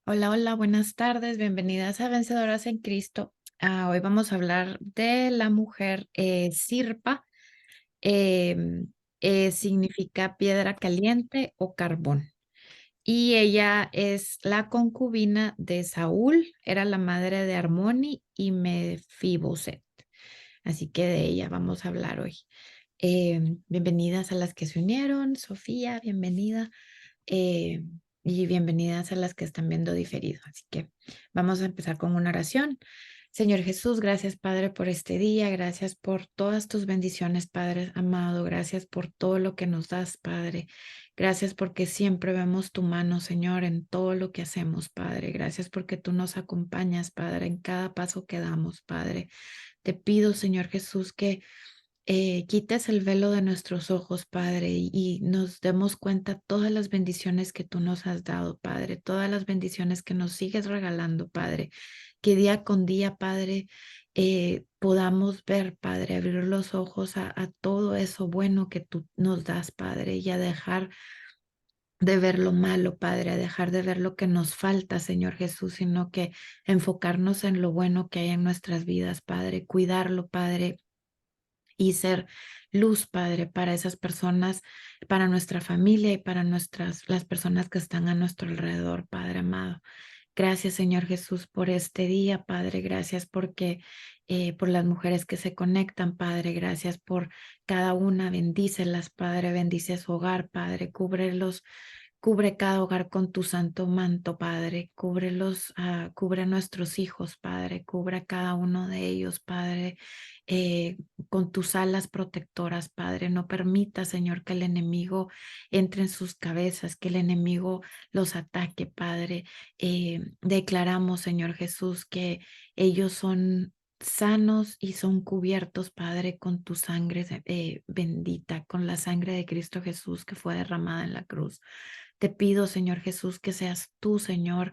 Hola, hola, buenas tardes, bienvenidas a Vencedoras en Cristo. Hoy vamos a hablar de la mujer Sirpa. Significa piedra caliente o carbón. Y ella es la concubina de Saúl, era la madre de Armoni y Mefiboset. Así que de ella vamos a hablar hoy. Bienvenidas a las que se unieron, Sofía, bienvenida. eh, y bienvenidas a las que están viendo diferido. Así que vamos a empezar con una oración. Señor Jesús, gracias Padre por este día, gracias por todas tus bendiciones, Padre amado, gracias por todo lo que nos das, Padre. Gracias porque siempre vemos tu mano, Señor, en todo lo que hacemos, Padre. Gracias porque tú nos acompañas, Padre, en cada paso que damos, Padre. Te pido, Señor Jesús, que quites el velo de nuestros ojos, Padre, y nos demos cuenta todas las bendiciones que tú nos has dado, Padre, todas las bendiciones que nos sigues regalando, Padre, que día con día, Padre, podamos ver, Padre, abrir los ojos a todo eso bueno que tú nos das, Padre, y a dejar de ver lo malo, Padre, a dejar de ver lo que nos falta, Señor Jesús, sino que enfocarnos en lo bueno que hay en nuestras vidas, Padre, cuidarlo, Padre, y ser luz, Padre, para esas personas, para nuestra familia y para las personas que están a nuestro alrededor, Padre amado. Gracias, Señor Jesús, por este día, Padre. Gracias porque por las mujeres que se conectan, Padre. Gracias por cada una. Bendícelas, Padre. Bendice su hogar, Padre. Cúbrelos. Cubre cada hogar con tu santo manto, Padre. Cúbrelos, cubre a nuestros hijos, Padre. Cubre a cada uno de ellos, Padre, eh, con tus alas protectoras, Padre. No permita, Señor, que el enemigo entre en sus cabezas, que el enemigo los ataque, Padre. Declaramos, Señor Jesús, que ellos son sanos y son cubiertos, Padre, con tu sangre bendita, con la sangre de Cristo Jesús que fue derramada en la cruz. Te pido, Señor Jesús, que seas tú, Señor,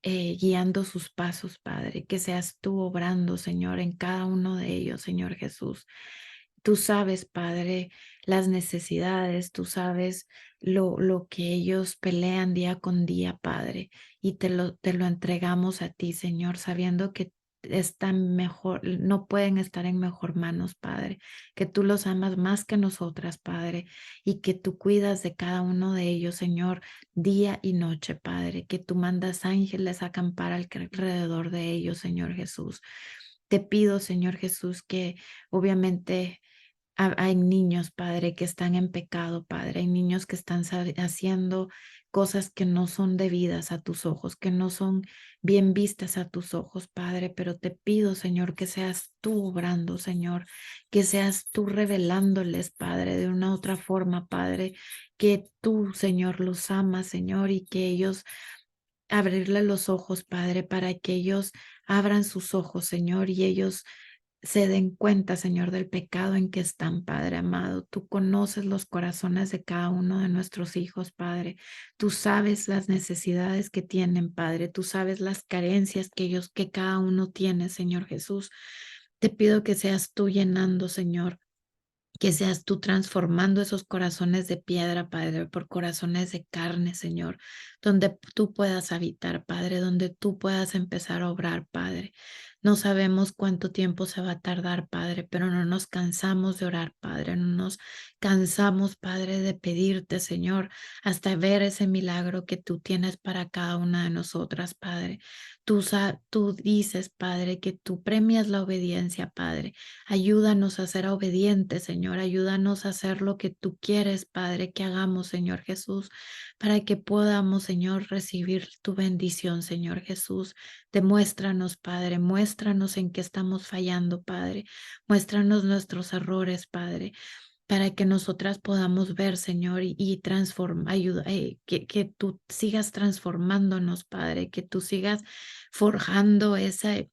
guiando sus pasos, Padre, que seas tú obrando, Señor, en cada uno de ellos, Señor Jesús. Tú sabes, Padre, las necesidades, tú sabes lo que ellos pelean día con día, Padre, y te lo entregamos a ti, Señor, sabiendo que están mejor, no pueden estar en mejor manos, Padre, que tú los amas más que nosotras, Padre, y que tú cuidas de cada uno de ellos, Señor, día y noche, Padre, que tú mandas ángeles a acampar alrededor de ellos, Señor Jesús. Te pido, Señor Jesús, que obviamente hay niños, Padre, que están en pecado, Padre. Hay niños que están haciendo cosas que no son debidas a tus ojos, que no son bien vistas a tus ojos, Padre. Pero te pido, Señor, que seas tú obrando, Señor, que seas tú revelándoles, Padre, de una otra forma, Padre, que tú, Señor, los amas, Señor, y que ellos abrirle los ojos, Padre, para que ellos abran sus ojos, Señor, y ellos se den cuenta, Señor, del pecado en que están, Padre amado. Tú conoces los corazones de cada uno de nuestros hijos, Padre. Tú sabes las necesidades que tienen, Padre. Tú sabes las carencias que cada uno tiene, Señor Jesús. Te pido que seas tú llenando, Señor, que seas tú transformando esos corazones de piedra, Padre, por corazones de carne, Señor, donde tú puedas habitar, Padre, donde tú puedas empezar a obrar, Padre. No sabemos cuánto tiempo se va a tardar, Padre, pero no nos cansamos de orar, Padre, no nos cansamos, Padre, de pedirte, Señor, hasta ver ese milagro que tú tienes para cada una de nosotras, Padre. Tú dices, Padre, que tú premias la obediencia, Padre. Ayúdanos a ser obedientes, Señor. Ayúdanos a hacer lo que tú quieres, Padre, que hagamos, Señor Jesús, para que podamos, Señor, recibir tu bendición, Señor Jesús. Demuéstranos, Padre, muéstranos en qué estamos fallando, Padre. Muéstranos nuestros errores, Padre, para que nosotras podamos ver, Señor, y transformar, ayuda, que tú sigas transformándonos, Padre, que tú sigas forjando ese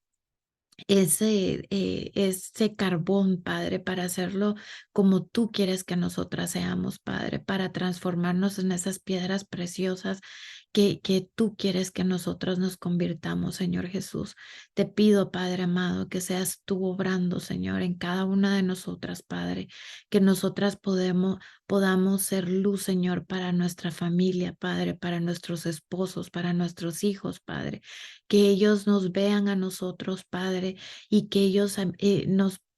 carbón, Padre, para hacerlo como tú quieres que nosotras seamos, Padre, para transformarnos en esas piedras preciosas que tú quieres que nosotros nos convirtamos, Señor Jesús. Te pido, Padre amado, que seas tú obrando, Señor, en cada una de nosotras, Padre, que nosotras podamos ser luz, Señor, para nuestra familia, Padre, para nuestros esposos, para nuestros hijos, Padre. Que ellos nos vean a nosotros, Padre, y que ellos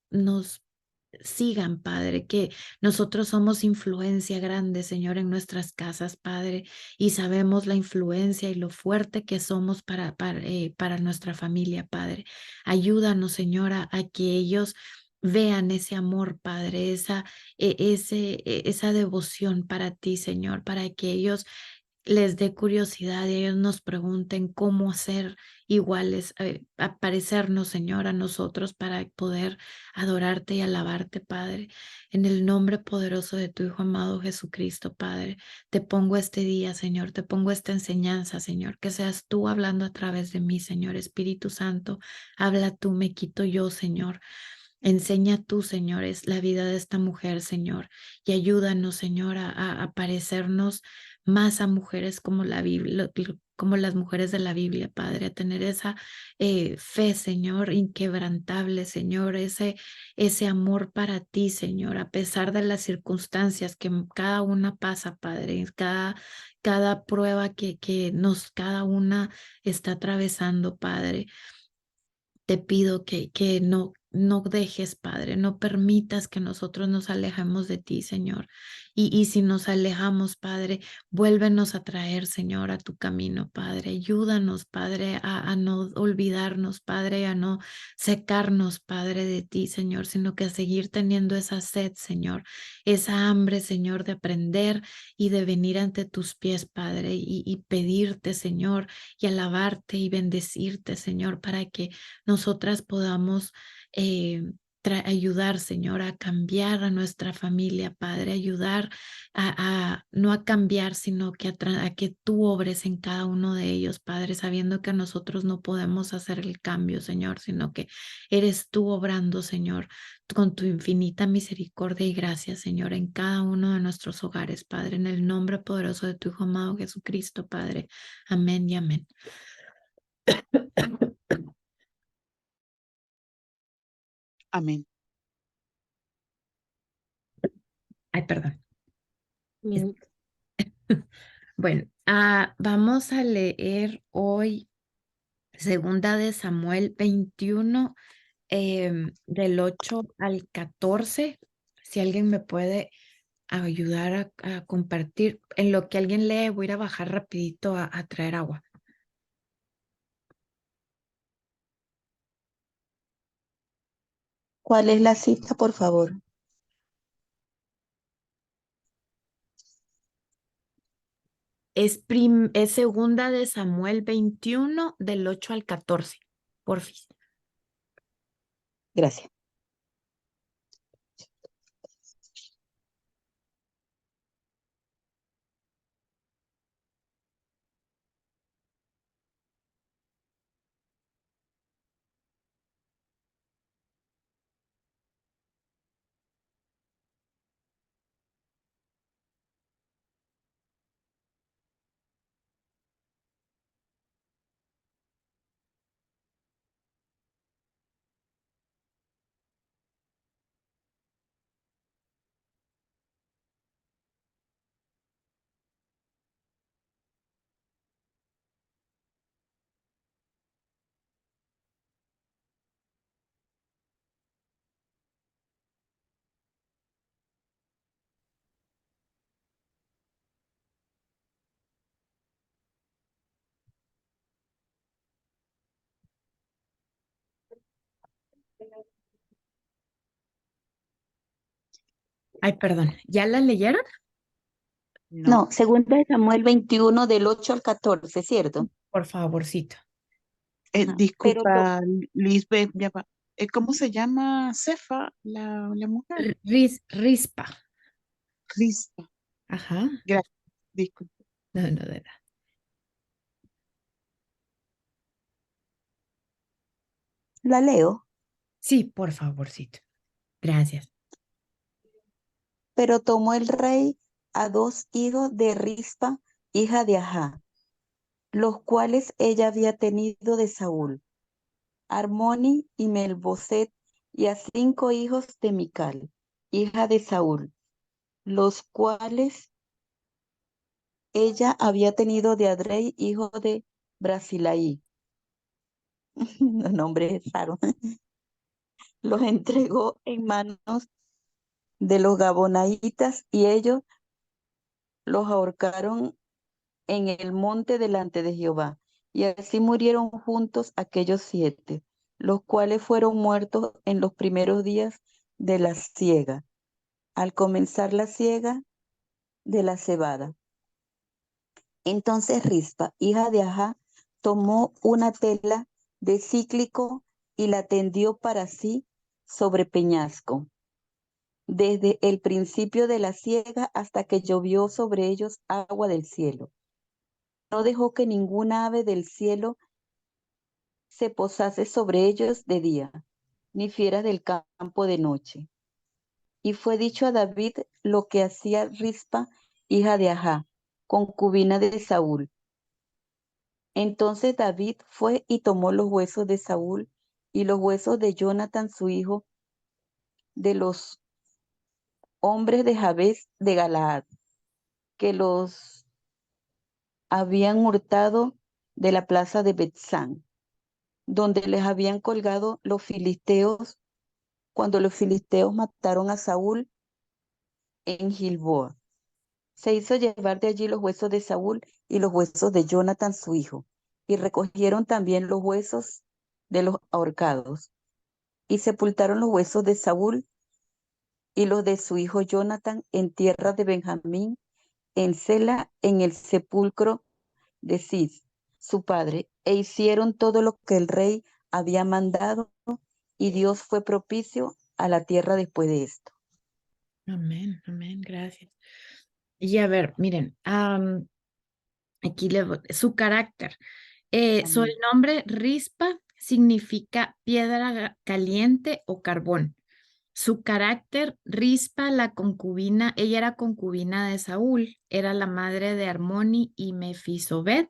nos sigan, Padre, que nosotros somos influencia grande, Señor, en nuestras casas, Padre, y sabemos la influencia y lo fuerte que somos para nuestra familia, Padre. Ayúdanos, Señora, a que ellos vean ese amor, Padre, esa devoción para ti, Señor, para que ellos les dé curiosidad y ellos nos pregunten cómo ser iguales, a parecernos, Señor, a nosotros para poder adorarte y alabarte, Padre. En el nombre poderoso de tu Hijo amado Jesucristo, Padre, te pongo este día, Señor, te pongo esta enseñanza, Señor, que seas tú hablando a través de mí, Señor. Espíritu Santo, habla tú, me quito yo, Señor. Enseña tú, Señor, es la vida de esta mujer, Señor, y ayúdanos, Señor, a parecernos más a mujeres como la Biblia, como las mujeres de la Biblia, Padre, a tener esa fe, Señor, inquebrantable, Señor, ese amor para ti, Señor, a pesar de las circunstancias que cada una pasa, Padre, cada prueba cada una está atravesando, Padre. Te pido que no dejes, Padre, no permitas que nosotros nos alejemos de ti, Señor. Y si nos alejamos, Padre, vuélvenos a traer, Señor, a tu camino, Padre. Ayúdanos, Padre, a no olvidarnos, Padre, a no secarnos, Padre, de ti, Señor, sino que a seguir teniendo esa sed, Señor, esa hambre, Señor, de aprender y de venir ante tus pies, Padre, y pedirte, Señor, y alabarte y bendecirte, Señor, para que nosotras podamos ayudar, Señor, a cambiar a nuestra familia, Padre, ayudar no a cambiar, sino que a que tú obres en cada uno de ellos, Padre, sabiendo que nosotros no podemos hacer el cambio, Señor, sino que eres tú obrando, Señor, con tu infinita misericordia y gracia, Señor, en cada uno de nuestros hogares, Padre, en el nombre poderoso de tu Hijo amado Jesucristo, Padre. Amén y amén. Amén. Ay, perdón. Mm. Bueno, vamos a leer hoy Segunda de Samuel 21, del 8 al 14. Si alguien me puede ayudar a compartir. En lo que alguien lee, voy a ir a bajar rapidito a traer agua. ¿Cuál es la cita, por favor? Es Segunda de Samuel 21, del 8 al 14. Porfis. Gracias. Ay, perdón. ¿Ya la leyeron? No, No, segunda de Samuel 21 del 8 al 14, ¿cierto? Por favorcito. Ajá. Pero disculpa, Lisbeth, ya va. ¿Cómo se llama Cefa, la mujer? Rispa. Rispa. Ajá. Gracias, disculpa. No, no, de nada. la leo. Sí, por favorcito. Gracias. Pero tomó el rey a 2 hijos de Rispa, hija de Ajá, los cuales ella había tenido de Saúl, Armoni y Melboset, y a 5 hijos de Mical, hija de Saúl. los cuales ella había tenido de Adrei, hijo de Brasilaí. Los nombres raros. Los entregó en manos de los Gabonaitas y ellos los ahorcaron en el monte delante de Jehová. Y así murieron juntos aquellos 7, los cuales fueron muertos en los primeros días de la siega, al comenzar la siega de la cebada. Entonces Rispa, hija de Ajá, tomó una tela de cíclico y la tendió para sí sobre peñasco, desde el principio de la siega hasta que llovió sobre ellos agua del cielo. No dejó que ninguna ave del cielo se posase sobre ellos de día, ni fieras del campo de noche. Y fue dicho a David lo que hacía Rispa, hija de Ajá, concubina de Saúl. Entonces David fue y tomó los huesos de Saúl y los huesos de Jonathan su hijo, de los hombres de Jabes de Galaad, que los habían hurtado de la plaza de Betzán, donde les habían colgado los filisteos cuando los filisteos mataron a Saúl en Gilboa. Se hizo llevar de allí los huesos de Saúl y los huesos de Jonathan su hijo, y recogieron también los huesos de los ahorcados, y sepultaron los huesos de Saúl y los de su hijo Jonathan en tierra de Benjamín, en Sela, en el sepulcro de Cis, su padre, e hicieron todo lo que el rey había mandado, y Dios fue propicio a la tierra después de esto. Amén, amén, gracias. Y a ver, miren, aquí su carácter. Su el Amén. nombre Rispa significa piedra caliente o carbón. Su carácter, Rispa, la concubina, ella era concubina de Saúl, era la madre de Armoni y Mefisobet.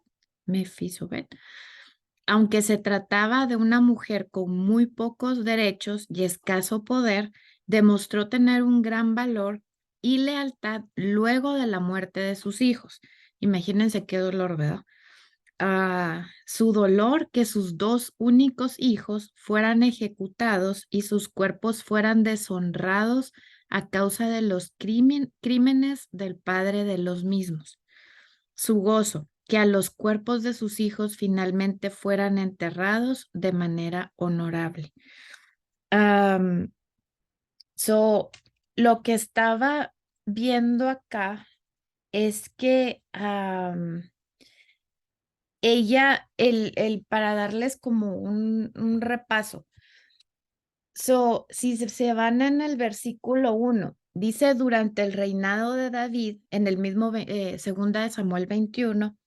Aunque se trataba de una mujer con muy pocos derechos y escaso poder, demostró tener un gran valor y lealtad luego de la muerte de sus hijos. Imagínense qué dolor, ¿verdad? Su dolor que sus 2 únicos hijos fueran ejecutados y sus cuerpos fueran deshonrados a causa de los crímenes del padre de los mismos. Su gozo que a los cuerpos de sus hijos finalmente fueran enterrados de manera honorable. Am, lo que estaba viendo acá es que ella, para darles como un repaso. Si se van en el versículo 1, dice durante el reinado de David, en el mismo segunda de Samuel 21,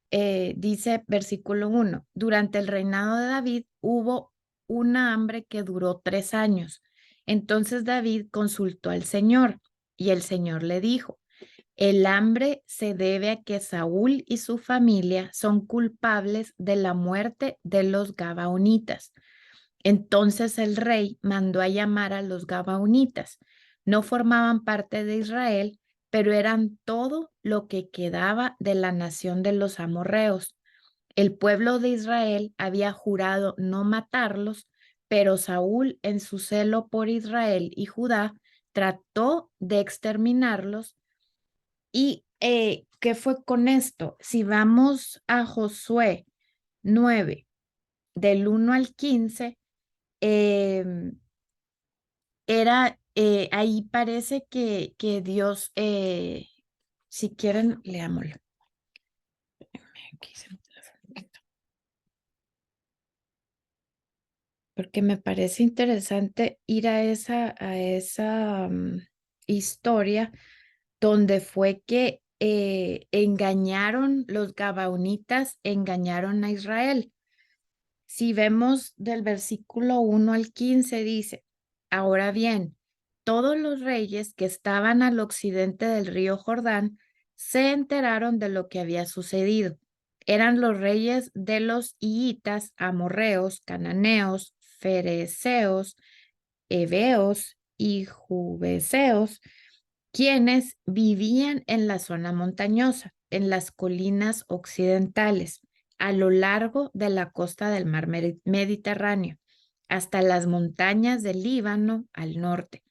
dice versículo 1, durante el reinado de David hubo una hambre que duró 3 años. Entonces David consultó al Señor y el Señor le dijo, el hambre se debe a que Saúl y su familia son culpables de la muerte de los Gabaonitas. Entonces el rey mandó a llamar a los Gabaonitas. No formaban parte de Israel, pero eran todo lo que quedaba de la nación de los amorreos. El pueblo de Israel había jurado no matarlos, pero Saúl, en su celo por Israel y Judá, trató de exterminarlos. ¿Y qué fue con esto? Si vamos a Josué 9, del 1 al 15, em, ahí parece que Dios, si quieren, leámoslo. Aquí se me fue. Porque me parece interesante ir a esa historia donde fue que engañaron los Gabaonitas, engañaron a Israel. Si vemos del versículo 1 al 15 dice, ahora bien, todos los reyes que estaban al occidente del río Jordán se enteraron de lo que había sucedido. Eran los reyes de los hiitas, amorreos, cananeos, fereceos, heveos y jubeseos, quienes vivían en la zona montañosa, en las colinas occidentales, a lo largo de la costa del mar Mediterráneo, hasta las montañas del Líbano al norte.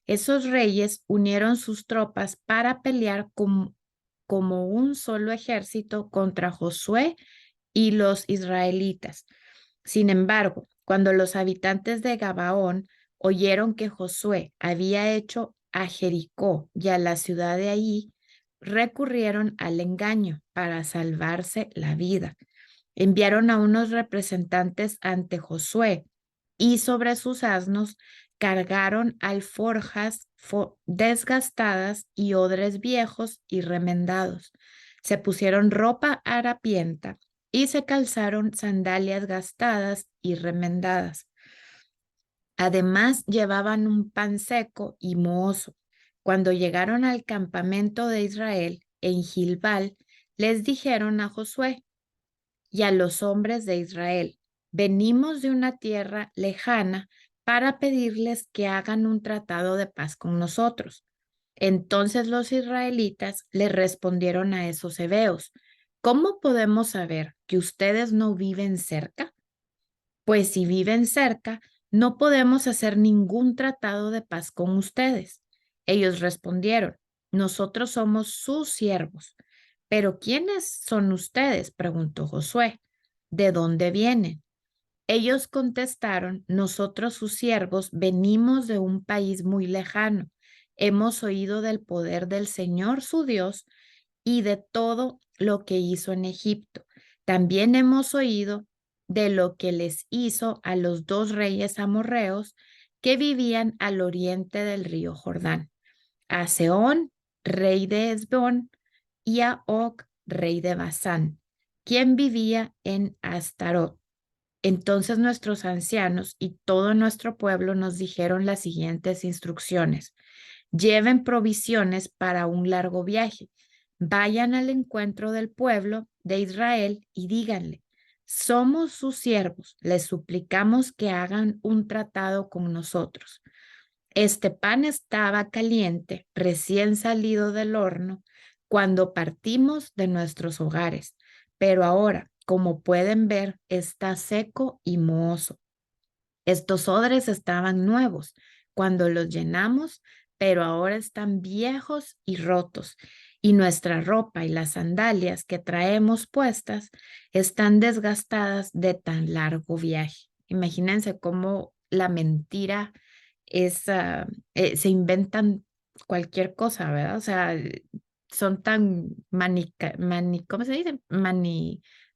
Esos reyes unieron sus tropas para pelear como un solo ejército contra Josué y los israelitas. Sin embargo, cuando los habitantes de Gabaón oyeron que Josué había hecho a Jericó y a la ciudad de allí, recurrieron al engaño para salvarse la vida. Enviaron a unos representantes ante Josué y sobre sus asnos cargaron alforjas desgastadas y odres viejos y remendados. Se pusieron ropa harapienta y se calzaron sandalias gastadas y remendadas. Además, llevaban un pan seco y mohoso. Cuando llegaron al campamento de Israel en Gilgal, les dijeron a Josué y a los hombres de Israel: venimos de una tierra lejana para pedirles que hagan un tratado de paz con nosotros. Entonces los israelitas le respondieron a esos heveos: ¿cómo podemos saber que ustedes no viven cerca? Pues si viven cerca, no podemos hacer ningún tratado de paz con ustedes. Ellos respondieron: nosotros somos sus siervos. ¿Pero quiénes son ustedes?, preguntó Josué. ¿De dónde vienen? Ellos contestaron: nosotros sus siervos venimos de un país muy lejano. Hemos oído del poder del Señor su Dios y de todo lo que hizo en Egipto. También hemos oído de lo que les hizo a los 2 reyes amorreos que vivían al oriente del río Jordán: a Sehón, rey de Hesbón, y a Og, rey de Basán, quien vivía en Astarot. Entonces nuestros ancianos y todo nuestro pueblo nos dijeron las siguientes instrucciones: lleven provisiones para un largo viaje, vayan al encuentro del pueblo de Israel y díganle: somos sus siervos, les suplicamos que hagan un tratado con nosotros. Este pan estaba caliente, recién salido del horno, cuando partimos de nuestros hogares, pero ahora, como pueden ver, está seco y mohoso. Estos odres estaban nuevos cuando los llenamos, pero ahora están viejos y rotos, y nuestra ropa y las sandalias que traemos puestas están desgastadas de tan largo viaje. Imagínense cómo la mentira es, se inventan cualquier cosa, ¿verdad? O sea, son tan ¿cómo se dice?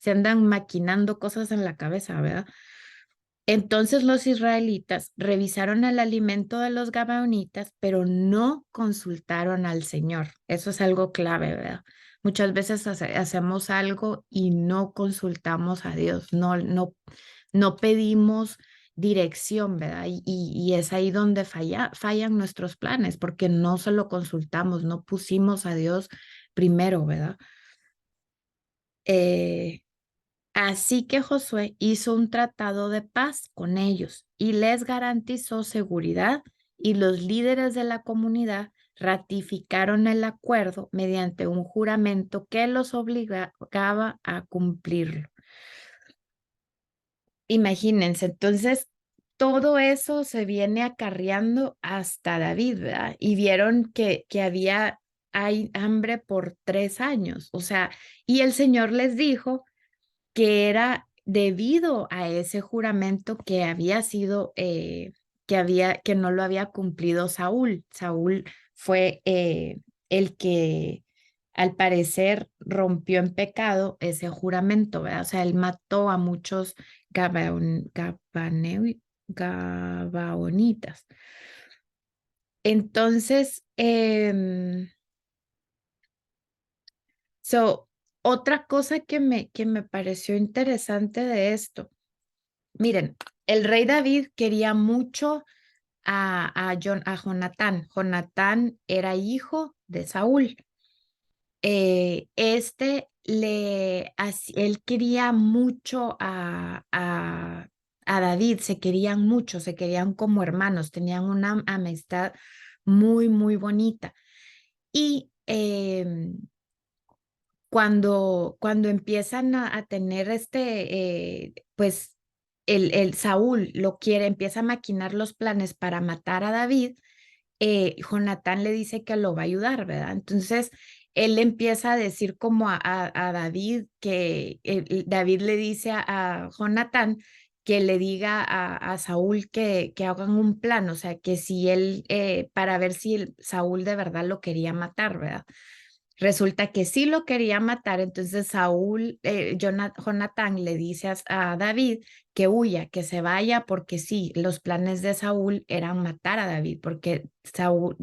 Se andan maquinando cosas en la cabeza, ¿verdad? Entonces los israelitas revisaron el alimento de los gabaonitas, pero no consultaron al Señor. Eso es algo clave, ¿verdad? Muchas veces hacemos algo y no consultamos a Dios, no pedimos dirección, ¿verdad? Y es ahí donde fallan nuestros planes, porque no se lo consultamos, no pusimos a Dios primero, ¿verdad? Así que Josué hizo un tratado de paz con ellos y les garantizó seguridad, y los líderes de la comunidad ratificaron el acuerdo mediante un juramento que los obligaba a cumplirlo. Imagínense, entonces todo eso se viene acarreando hasta David, ¿verdad? Y vieron que hay hambre por 3 años, o sea, y el Señor les dijo que era debido a ese juramento que había sido, que no lo había cumplido Saúl. Saúl fue el que al parecer rompió en pecado ese juramento, ¿verdad? O sea, él mató a muchos gabaonitas. Entonces, otra cosa que me pareció interesante de esto, miren, el rey David quería mucho a Jonatán. Jonatán era hijo de Saúl. Él quería mucho a David, se querían mucho, se querían como hermanos, tenían una amistad muy, muy bonita. Y cuando empiezan a tener pues el Saúl empieza a maquinar los planes para matar a David, Jonatán le dice que lo va a ayudar, ¿verdad? Entonces, él empieza a decir como a David que David le dice a Jonatán que le diga a Saúl que hagan un plan, o sea, que si él, para ver si Saúl de verdad lo quería matar, ¿verdad? Resulta que sí lo quería matar, entonces Jonatán le dice a David que huya, que se vaya, porque sí, los planes de Saúl eran matar a David, porque Saúl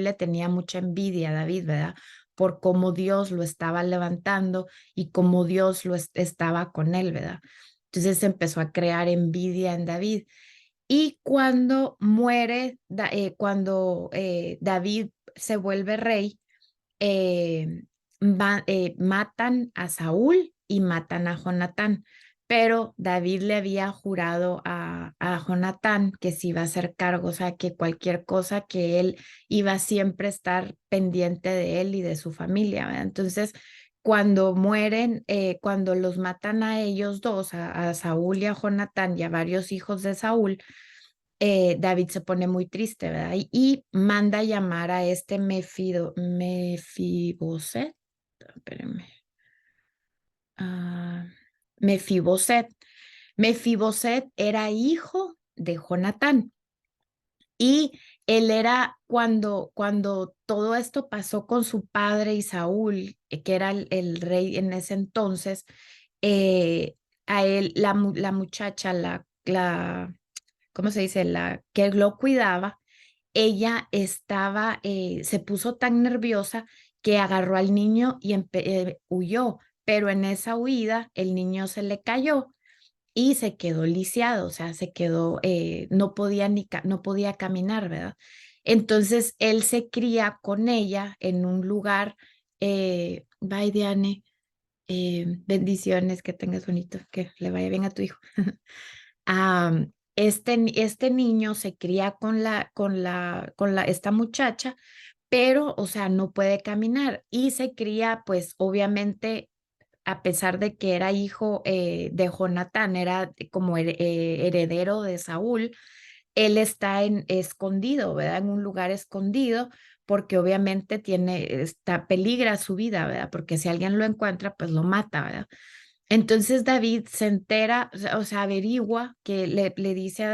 le tenía mucha envidia a David, ¿verdad? Por cómo Dios lo estaba levantando y cómo Dios estaba con él, ¿verdad? Entonces empezó a crear envidia en David. Y cuando muere, cuando David se vuelve rey, eh, matan a Saúl y matan a Jonatán, pero David le había jurado a Jonatán que se iba a hacer cargo, o sea, que cualquier cosa que él iba siempre a estar pendiente de él y de su familia, ¿verdad? Entonces, cuando mueren, cuando los matan a ellos dos, a Saúl y a Jonatán y a varios hijos de Saúl, David se pone muy triste, ¿verdad? Y manda a llamar a este Mefiboset, espérenme, ah, Mefiboset. Mefiboset era hijo de Jonatán y él era cuando todo esto pasó con su padre y Saúl, que era el rey en ese entonces, eh, a él, la muchacha, ¿cómo se dice? La que lo cuidaba, ella se puso tan nerviosa que agarró al niño y huyó, pero en esa huida el niño se le cayó y se quedó lisiado, o sea, no podía no podía caminar, ¿verdad? Entonces él se cría con ella en un lugar, bye Diane, bendiciones, que tengas bonito, que le vaya bien a tu hijo. Este niño se cría esta muchacha, pero, o sea, no puede caminar y se cría, pues, obviamente, a pesar de que era hijo de Jonatán, era como heredero de Saúl, él está escondido, ¿verdad? En un lugar escondido, porque obviamente peligra su vida, ¿verdad? Porque si alguien lo encuentra, pues lo mata, ¿verdad? Entonces David se entera, o sea, averigua que le dice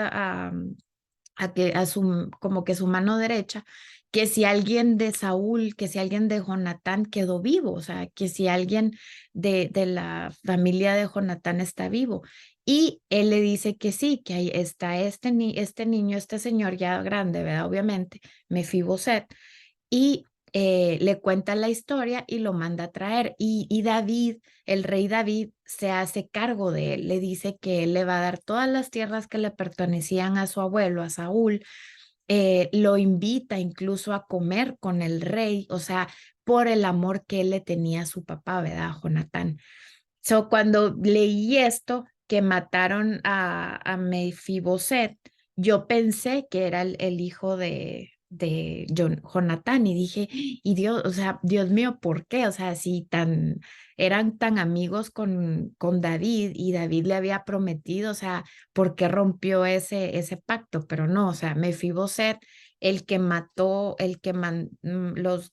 como que su mano derecha, que si alguien de Saúl, que si alguien de Jonatán quedó vivo, o sea, que si alguien de la familia de Jonatán está vivo. Y él le dice que sí, que ahí está este niño, este señor ya grande, ¿verdad? Obviamente, Mefiboset, y le cuenta la historia y lo manda a traer. Y David, el rey David, se hace cargo de él, le dice que él le va a dar todas las tierras que le pertenecían a su abuelo, a Saúl, lo invita incluso a comer con el rey, o sea, por el amor que él le tenía a su papá, ¿verdad? Jonatán. Cuando leí esto, que mataron a Mefiboset, yo pensé que era el hijo de Jonatán y dije, y Dios, o sea, Dios mío, ¿por qué? O sea, si eran tan amigos con David y David le había prometido, o sea, ¿por qué rompió ese pacto? Pero no, o sea, Mefiboset, el que mató, los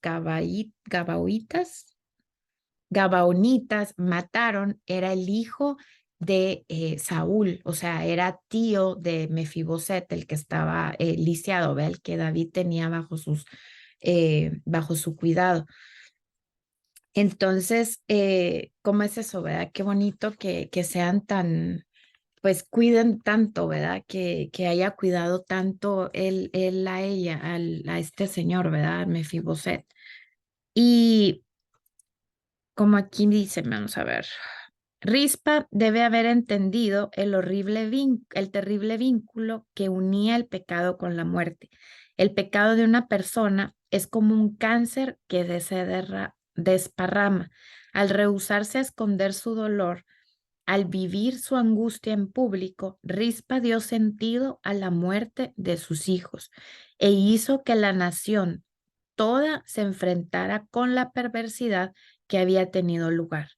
Gabaonitas mataron, era el hijo de Saúl, o sea, era tío de Mefiboset, el que estaba lisiado, ¿ve? El que David tenía bajo su cuidado. Entonces, ¿cómo es eso, verdad? Qué bonito que sean pues cuiden tanto, ¿verdad? Que haya cuidado tanto él a ella, a este señor, ¿verdad? Mefiboset. Y como aquí dice, vamos a ver. Rispa debe haber entendido el terrible vínculo que unía el pecado con la muerte. El pecado de una persona es como un cáncer que se desparrama. Al rehusarse a esconder su dolor, al vivir su angustia en público, Rispa dio sentido a la muerte de sus hijos e hizo que la nación toda se enfrentara con la perversidad que había tenido lugar.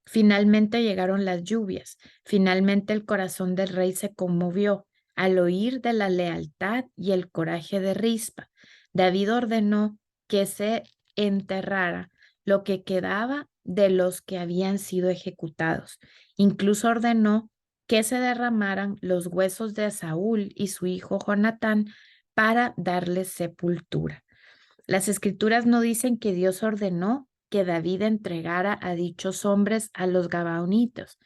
Finalmente llegaron las lluvias. Finalmente el corazón del rey se conmovió al oír de la lealtad y el coraje de Rispa. David ordenó que se enterrara lo que quedaba de los que habían sido ejecutados. Incluso ordenó que se derramaran los huesos de Saúl y su hijo Jonatán para darles sepultura. Las escrituras no dicen que Dios ordenó que David entregara a dichos hombres a los gabaonitas,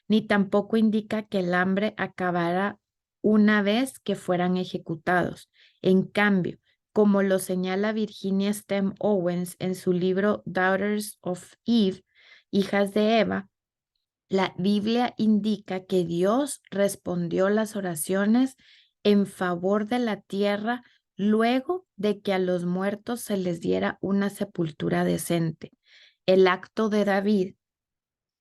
ni tampoco indica que el hambre acabara una vez que fueran ejecutados. En cambio, como lo señala Virginia Stem Owens en su libro Daughters of Eve, Hijas de Eva, la Biblia indica que Dios respondió las oraciones en favor de la tierra luego de que a los muertos se les diera una sepultura decente. El acto de David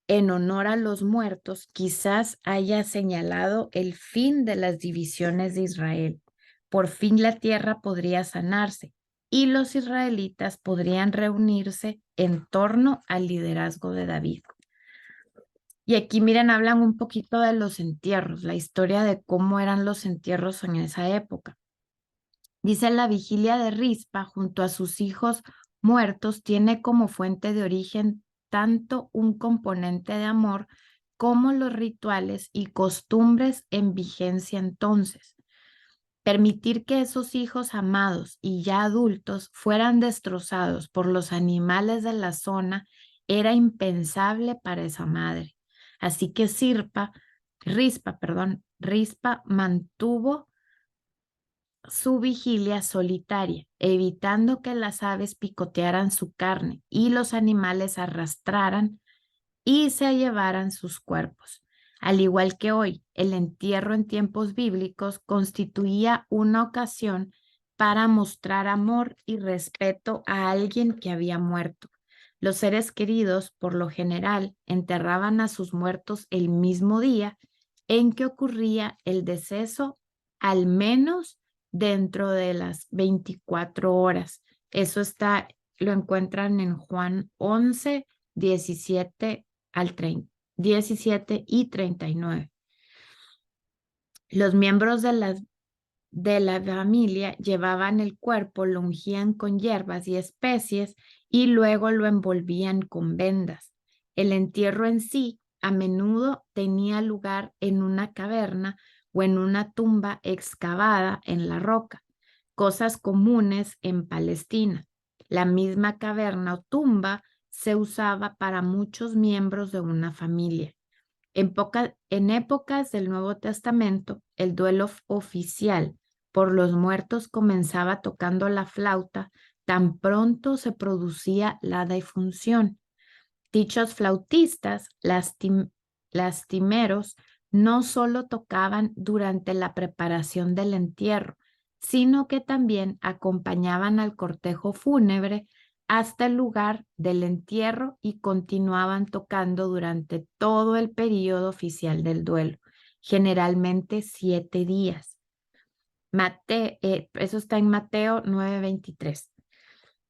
en honor a los muertos quizás haya señalado el fin de las divisiones de Israel. Por fin la tierra podría sanarse y los israelitas podrían reunirse en torno al liderazgo de David. Y aquí, miren, hablan un poquito de los entierros, la historia de cómo eran los entierros en esa época. Dice, la vigilia de Rispa junto a sus hijos muertos tiene como fuente de origen tanto un componente de amor como los rituales y costumbres en vigencia entonces. Permitir que esos hijos amados y ya adultos fueran destrozados por los animales de la zona era impensable para esa madre. Así que Rispa mantuvo su vigilia solitaria, evitando que las aves picotearan su carne y los animales arrastraran y se llevaran sus cuerpos. Al igual que hoy, el entierro en tiempos bíblicos constituía una ocasión para mostrar amor y respeto a alguien que había muerto. Los seres queridos, por lo general, enterraban a sus muertos el mismo día en que ocurría el deceso, al menos dentro de las 24 horas. Eso lo encuentran en Juan 11, 17 al 30, 17 y 39. Los miembros de la familia llevaban el cuerpo, lo ungían con hierbas y especies y luego lo envolvían con vendas. El entierro en sí a menudo tenía lugar en una caverna o en una tumba excavada en la roca, cosas comunes en Palestina. La misma caverna o tumba se usaba para muchos miembros de una familia. En épocas del Nuevo Testamento, el duelo oficial por los muertos comenzaba tocando la flauta tan pronto se producía la defunción. Dichos flautistas lastimeros no solo tocaban durante la preparación del entierro, sino que también acompañaban al cortejo fúnebre hasta el lugar del entierro y continuaban tocando durante todo el periodo oficial del duelo, generalmente 7 días. Eso está en Mateo 9:23.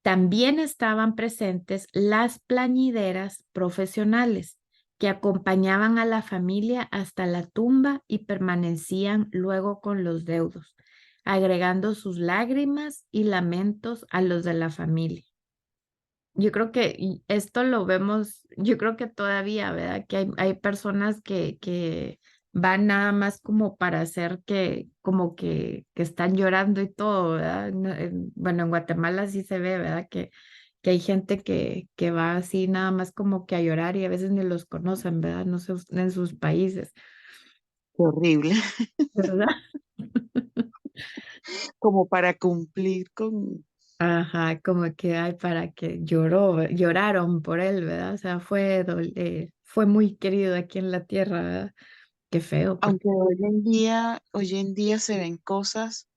También estaban presentes las plañideras profesionales que acompañaban a la familia hasta la tumba y permanecían luego con los deudos, agregando sus lágrimas y lamentos a los de la familia. Yo creo que esto lo vemos, yo creo que todavía, ¿verdad? Que hay personas que van nada más como para hacer como que están llorando y todo, ¿verdad? Bueno, en Guatemala sí se ve, ¿verdad? Que hay gente que va así nada más como que a llorar y a veces ni los conocen, ¿verdad? No sé, en sus países, Qué horrible. ¿verdad? Como para cumplir con... Ajá, como que hay para que lloraron por él, ¿verdad? O sea, fue muy querido aquí en la tierra, ¿verdad? Qué feo, porque Aunque hoy en día se ven cosas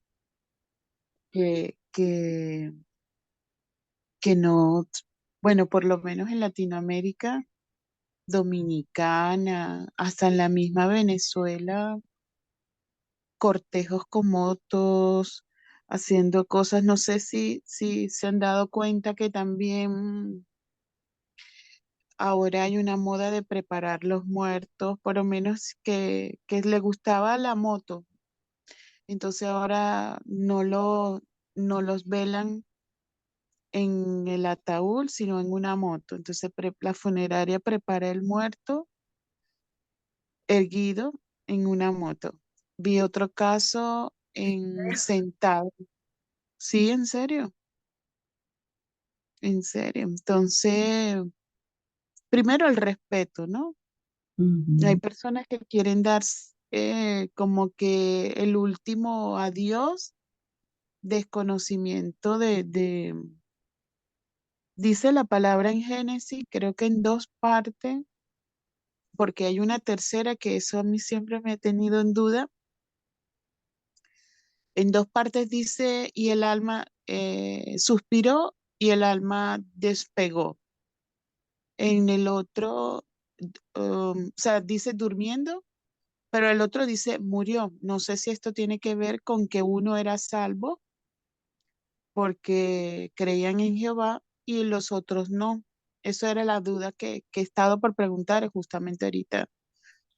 que no, bueno, por lo menos en Latinoamérica, Dominicana, hasta en la misma Venezuela, cortejos con motos, haciendo cosas. No sé si se han dado cuenta que también ahora hay una moda de preparar los muertos, por lo menos que le gustaba la moto. Entonces ahora no los velan en el ataúd, sino en una moto. Entonces la funeraria prepara el muerto erguido en una moto. Vi otro caso en sentado. Sí, en serio. Entonces, primero el respeto, ¿no? Hay Ujú. personas que quieren dar como que el último adiós, desconocimiento dice la palabra en Génesis, creo que en dos partes, porque hay una tercera que eso a mí siempre me ha tenido en duda. En dos partes dice, y el alma suspiró y el alma despegó. En el otro, o sea, dice durmiendo, pero el otro dice murió. No sé si esto tiene que ver con que uno era salvo porque creían en Jehová y los otros no. Eso era la duda que he estado por preguntar justamente ahorita,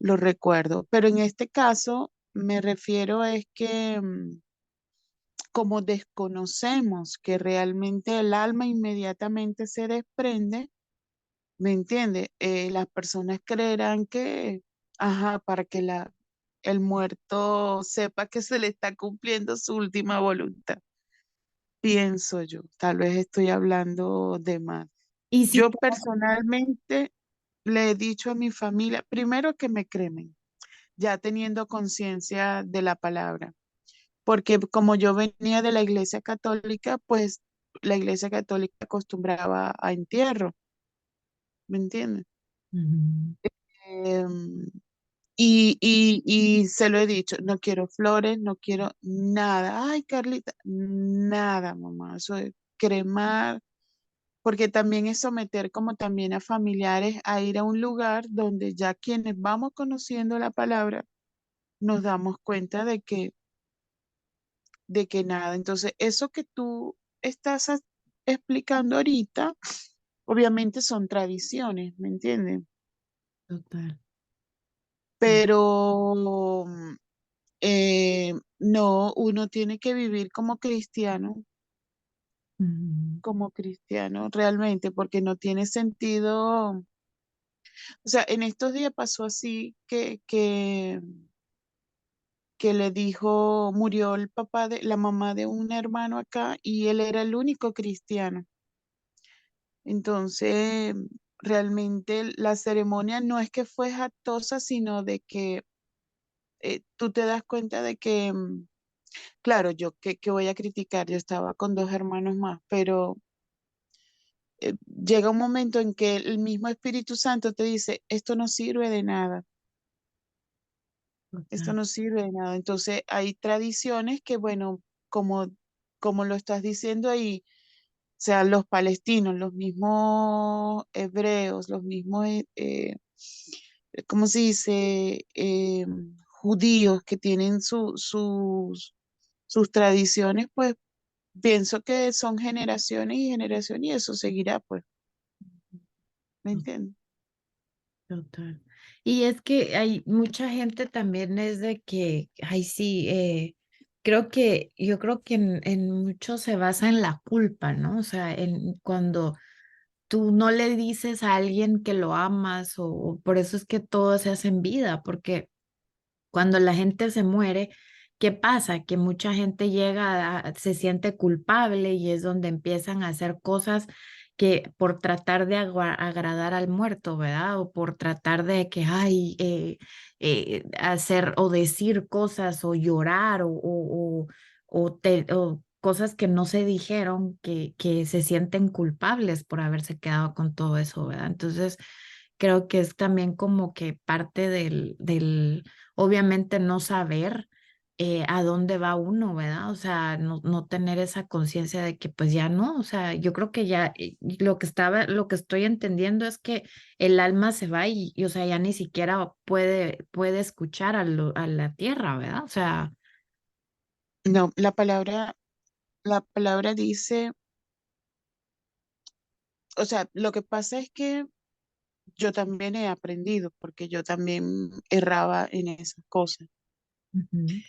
lo recuerdo. Pero en este caso me refiero es que como desconocemos que realmente el alma inmediatamente se desprende, ¿me entiende? Las personas creerán que, ajá, para que el muerto sepa que se le está cumpliendo su última voluntad. Pienso yo, tal vez estoy hablando de más. Y si Yo te... personalmente le he dicho a mi familia, primero que me cremen, ya teniendo conciencia de la palabra, porque como yo venía de la iglesia católica, pues la iglesia católica acostumbraba a entierro, ¿me entiendes? Ujú. Em, y se lo he dicho, no quiero flores, no quiero nada. Ay, Carlita, nada, mamá, eso es cremar, porque también es someter como también a familiares a ir a un lugar donde ya quienes vamos conociendo la palabra nos damos cuenta de que nada. Entonces, eso que tú estás explicando ahorita, obviamente son tradiciones, ¿me entiendes? Total. Sí. Pero no, uno tiene que vivir Ujú. como cristiano realmente, porque no tiene sentido. O sea, en estos días pasó así que le dijo, murió el papá de la mamá de un hermano acá y él era el único cristiano. Entonces, realmente la ceremonia no es que fue jactosa, sino de que tú te das cuenta de que, claro, yo que voy a criticar, yo estaba con dos hermanos más, pero llega un momento en que el mismo Espíritu Santo te dice, esto no sirve de nada, esto Total. no sirve de nada. Entonces, hay tradiciones que, bueno, como lo estás diciendo ahí, o sea, los palestinos, los mismos hebreos, los mismos, ¿cómo se dice? Judíos que tienen sus tradiciones, pues pienso que son generaciones y generaciones y eso seguirá, pues, ¿me entiendes? Total. Y es que hay mucha gente también es de que, ay, sí, yo creo que en mucho se basa en la culpa, ¿no? O sea, en cuando tú no le dices a alguien que lo amas o por eso es que todo se hace en vida, porque cuando la gente se muere, ¿qué pasa? Que mucha gente se siente culpable y es donde empiezan a hacer cosas que por tratar de agradar al muerto, ¿verdad? O por tratar de que, ay, hacer o decir cosas o llorar o cosas que no se dijeron que se sienten culpables por haberse quedado con todo eso, ¿verdad? Entonces, creo que es también como que parte del obviamente no saber a dónde va uno, ¿verdad? O sea, no tener esa conciencia de que pues ya no, o sea, yo creo que ya lo que estoy entendiendo es que el alma se va o sea, ya ni siquiera puede escuchar a la tierra, ¿verdad? O sea, No, la palabra la palabra dice, o sea, lo que pasa es que yo también he aprendido, porque yo también erraba en esas cosas. Ujú,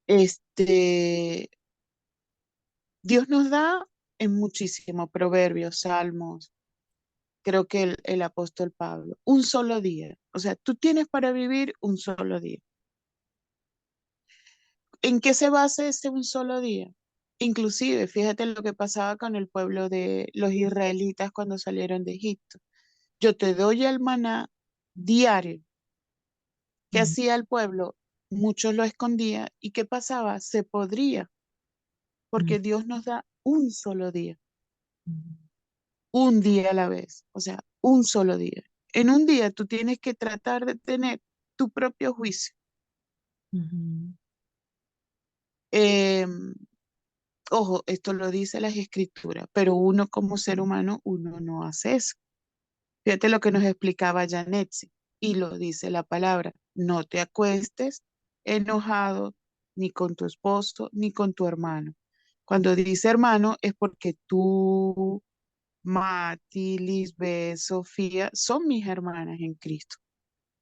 Este, Dios nos da en muchísimos proverbios, salmos, creo que el apóstol Pablo, un solo día. O sea, tú tienes para vivir un solo día. ¿En qué se basa ese un solo día? Inclusive, fíjate lo que pasaba con el pueblo de los israelitas cuando salieron de Egipto. Yo te doy el maná diario. ¿Qué ujú, hacía el pueblo? Muchos lo escondía. ¿Y qué pasaba? Se podría, ujú, porque Dios nos da un solo día, ujú, un día a la vez, o sea, un solo día. En un día tú tienes que tratar de tener tu propio juicio. ujú, Em, Ojo, esto lo dice las escrituras, pero uno como ser humano, uno no hace eso. Fíjate lo que nos explicaba Janetsi, y lo dice la palabra, no te acuestes enojado ni con tu esposo ni con tu hermano. Cuando dice hermano es porque tú, Mati, Lisbeth, Sofía, son mis hermanas en Cristo,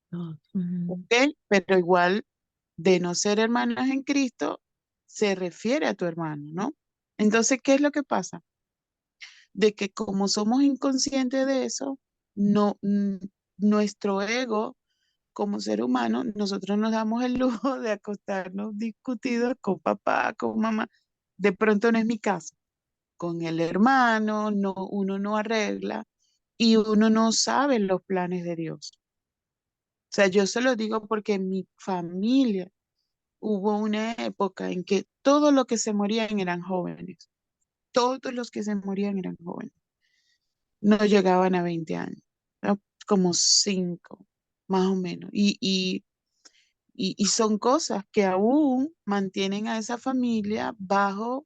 todos, ujú, ¿ok? Pero igual de no ser hermanas en Cristo, se refiere a tu hermano, ¿no? Entonces, ¿qué es lo que pasa? De que como somos inconscientes de eso, no, nuestro ego como ser humano, nosotros nos damos el lujo de acostarnos discutidos con papá, con mamá. De pronto no es mi caso. Con el hermano, no, uno no arregla y uno no sabe los planes de Dios. O sea, yo se lo digo porque en mi familia hubo una época en que todos los que se morían eran jóvenes. Todos los que se morían eran jóvenes. No llegaban a 20 años, ¿no? Como 5, más o menos. Y son cosas que aún mantienen a esa familia bajo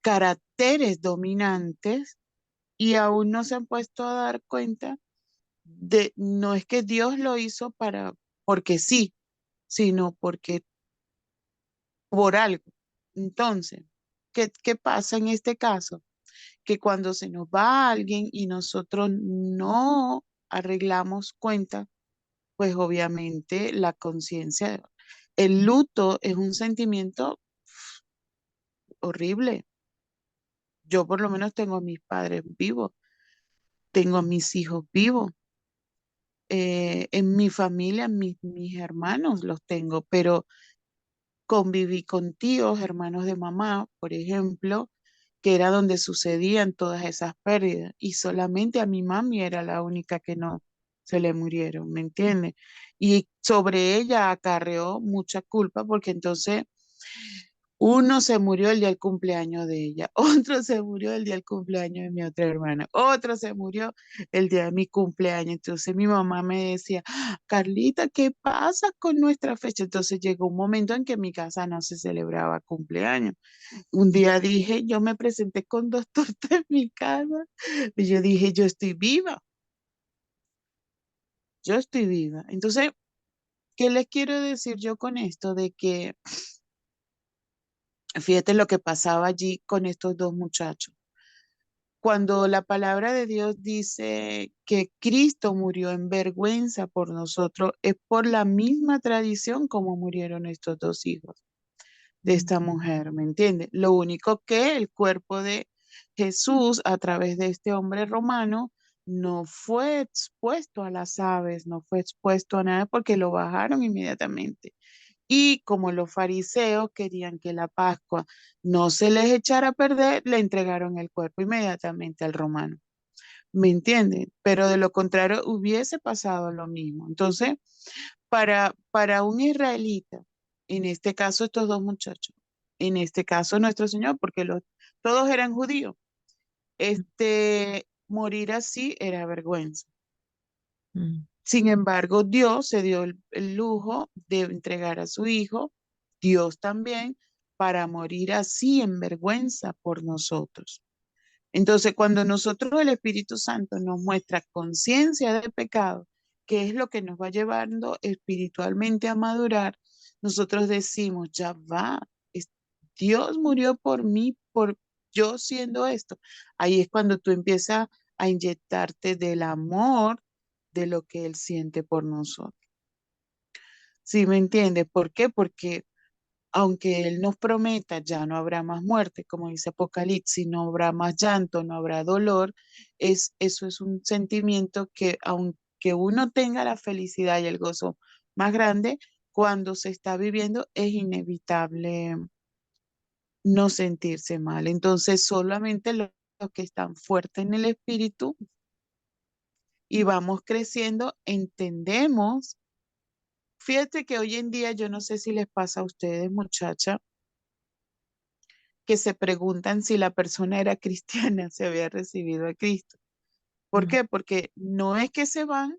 caracteres dominantes y aún no se han puesto a dar cuenta de, no es que Dios lo hizo porque sí, sino porque por algo. Entonces, ¿qué pasa en este caso? Que cuando se nos va alguien y nosotros no arreglamos cuenta, pues obviamente la conciencia, el luto es un sentimiento horrible. Yo por lo menos tengo a mis padres vivos, tengo a mis hijos vivos, en mi familia, mis hermanos los tengo, pero conviví con tíos, hermanos de mamá, por ejemplo, que era donde sucedían todas esas pérdidas y solamente a mi mami era la única que no se le murieron, ¿me entiendes? Y sobre ella acarreó mucha culpa porque entonces uno se murió el día del cumpleaños de ella, otro se murió el día del cumpleaños de mi otra hermana, otro se murió el día de mi cumpleaños. Entonces mi mamá me decía, Carlita, ¿qué pasa con nuestra fecha? Entonces llegó un momento en que en mi casa no se celebraba cumpleaños. Un día dije, yo me presenté con 2 tortas en mi casa y yo dije, yo estoy viva. Entonces, ¿qué les quiero decir yo con esto? De que fíjate lo que pasaba allí con estos 2 muchachos. Cuando la palabra de Dios dice que Cristo murió en vergüenza por nosotros, es por la misma tradición como murieron estos 2 hijos de ujú, esta mujer, ¿me entiendes? Lo único que el cuerpo de Jesús a través de este hombre romano no fue expuesto a las aves, no fue expuesto a nada porque lo bajaron inmediatamente. Y como los fariseos querían que la Pascua no se les echara a perder, le entregaron el cuerpo inmediatamente al romano. ¿Me entienden? Pero de lo contrario hubiese pasado lo mismo. Entonces, para un israelita, en este caso estos 2 muchachos, en este caso nuestro Señor, porque todos eran judíos, morir así era vergüenza. ujú, Sin embargo, Dios se dio el lujo de entregar a su Hijo, Dios también, para morir así en vergüenza por nosotros. Entonces, cuando nosotros el Espíritu Santo nos muestra conciencia de pecado, que es lo que nos va llevando espiritualmente a madurar, nosotros decimos, ya va, Dios murió por mí, por yo siendo esto. Ahí es cuando tú empiezas a inyectarte del amor de lo que Él siente por nosotros. ¿Sí me entiendes? ¿Por qué? Porque aunque Él nos prometa, ya no habrá más muerte, como dice Apocalipsis, no habrá más llanto, no habrá dolor, eso es un sentimiento que aunque uno tenga la felicidad y el gozo más grande, cuando se está viviendo es inevitable no sentirse mal. Entonces, solamente los que están fuertes en el espíritu y vamos creciendo, entendemos. Fíjate que hoy en día, yo no sé si les pasa a ustedes, muchacha, que se preguntan si la persona era cristiana, si había recibido a Cristo. ¿Por Mm, qué? Porque no es que se van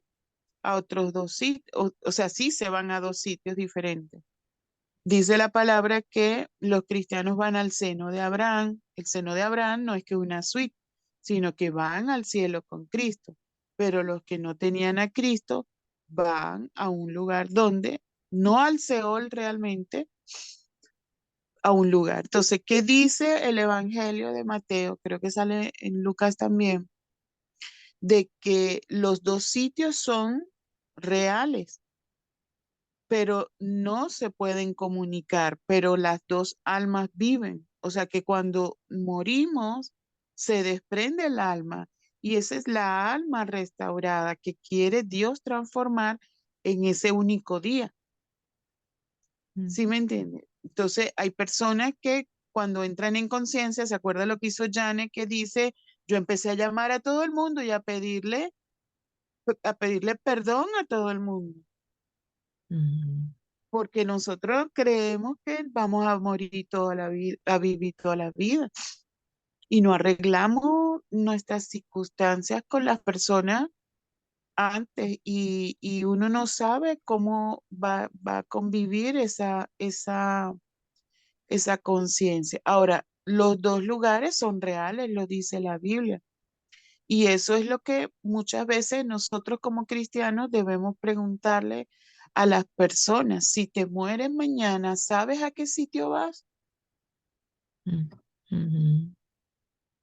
a otros dos sitios, o sea, sí se van a dos sitios diferentes. Dice la palabra que los cristianos van al seno de Abraham. El seno de Abraham no es que una suite, sino que van al cielo con Cristo. Pero los que no tenían a Cristo van a un lugar donde, no al Seol realmente, a un lugar. Entonces, ¿qué dice el Evangelio de Mateo? Creo que sale en Lucas también, de que los dos sitios son reales, pero no se pueden comunicar, pero las dos almas viven. O sea que cuando morimos, se desprende el alma y esa es la alma restaurada que quiere Dios transformar en ese único día. mm, ¿Sí me entiende? Entonces, hay personas que cuando entran en conciencia, ¿se acuerda lo que hizo Jane que dice, yo empecé a llamar a todo el mundo y a pedirle perdón a todo el mundo, mm, porque nosotros creemos que vamos a morir toda la vida, a vivir toda la vida y no arreglamos nuestras circunstancias con las personas antes y uno no sabe cómo va a convivir esa conciencia. Ahora, los dos lugares son reales, lo dice la Biblia. Y eso es lo que muchas veces nosotros como cristianos debemos preguntarle a las personas. Si te mueres mañana, ¿sabes a qué sitio vas? mm, mm,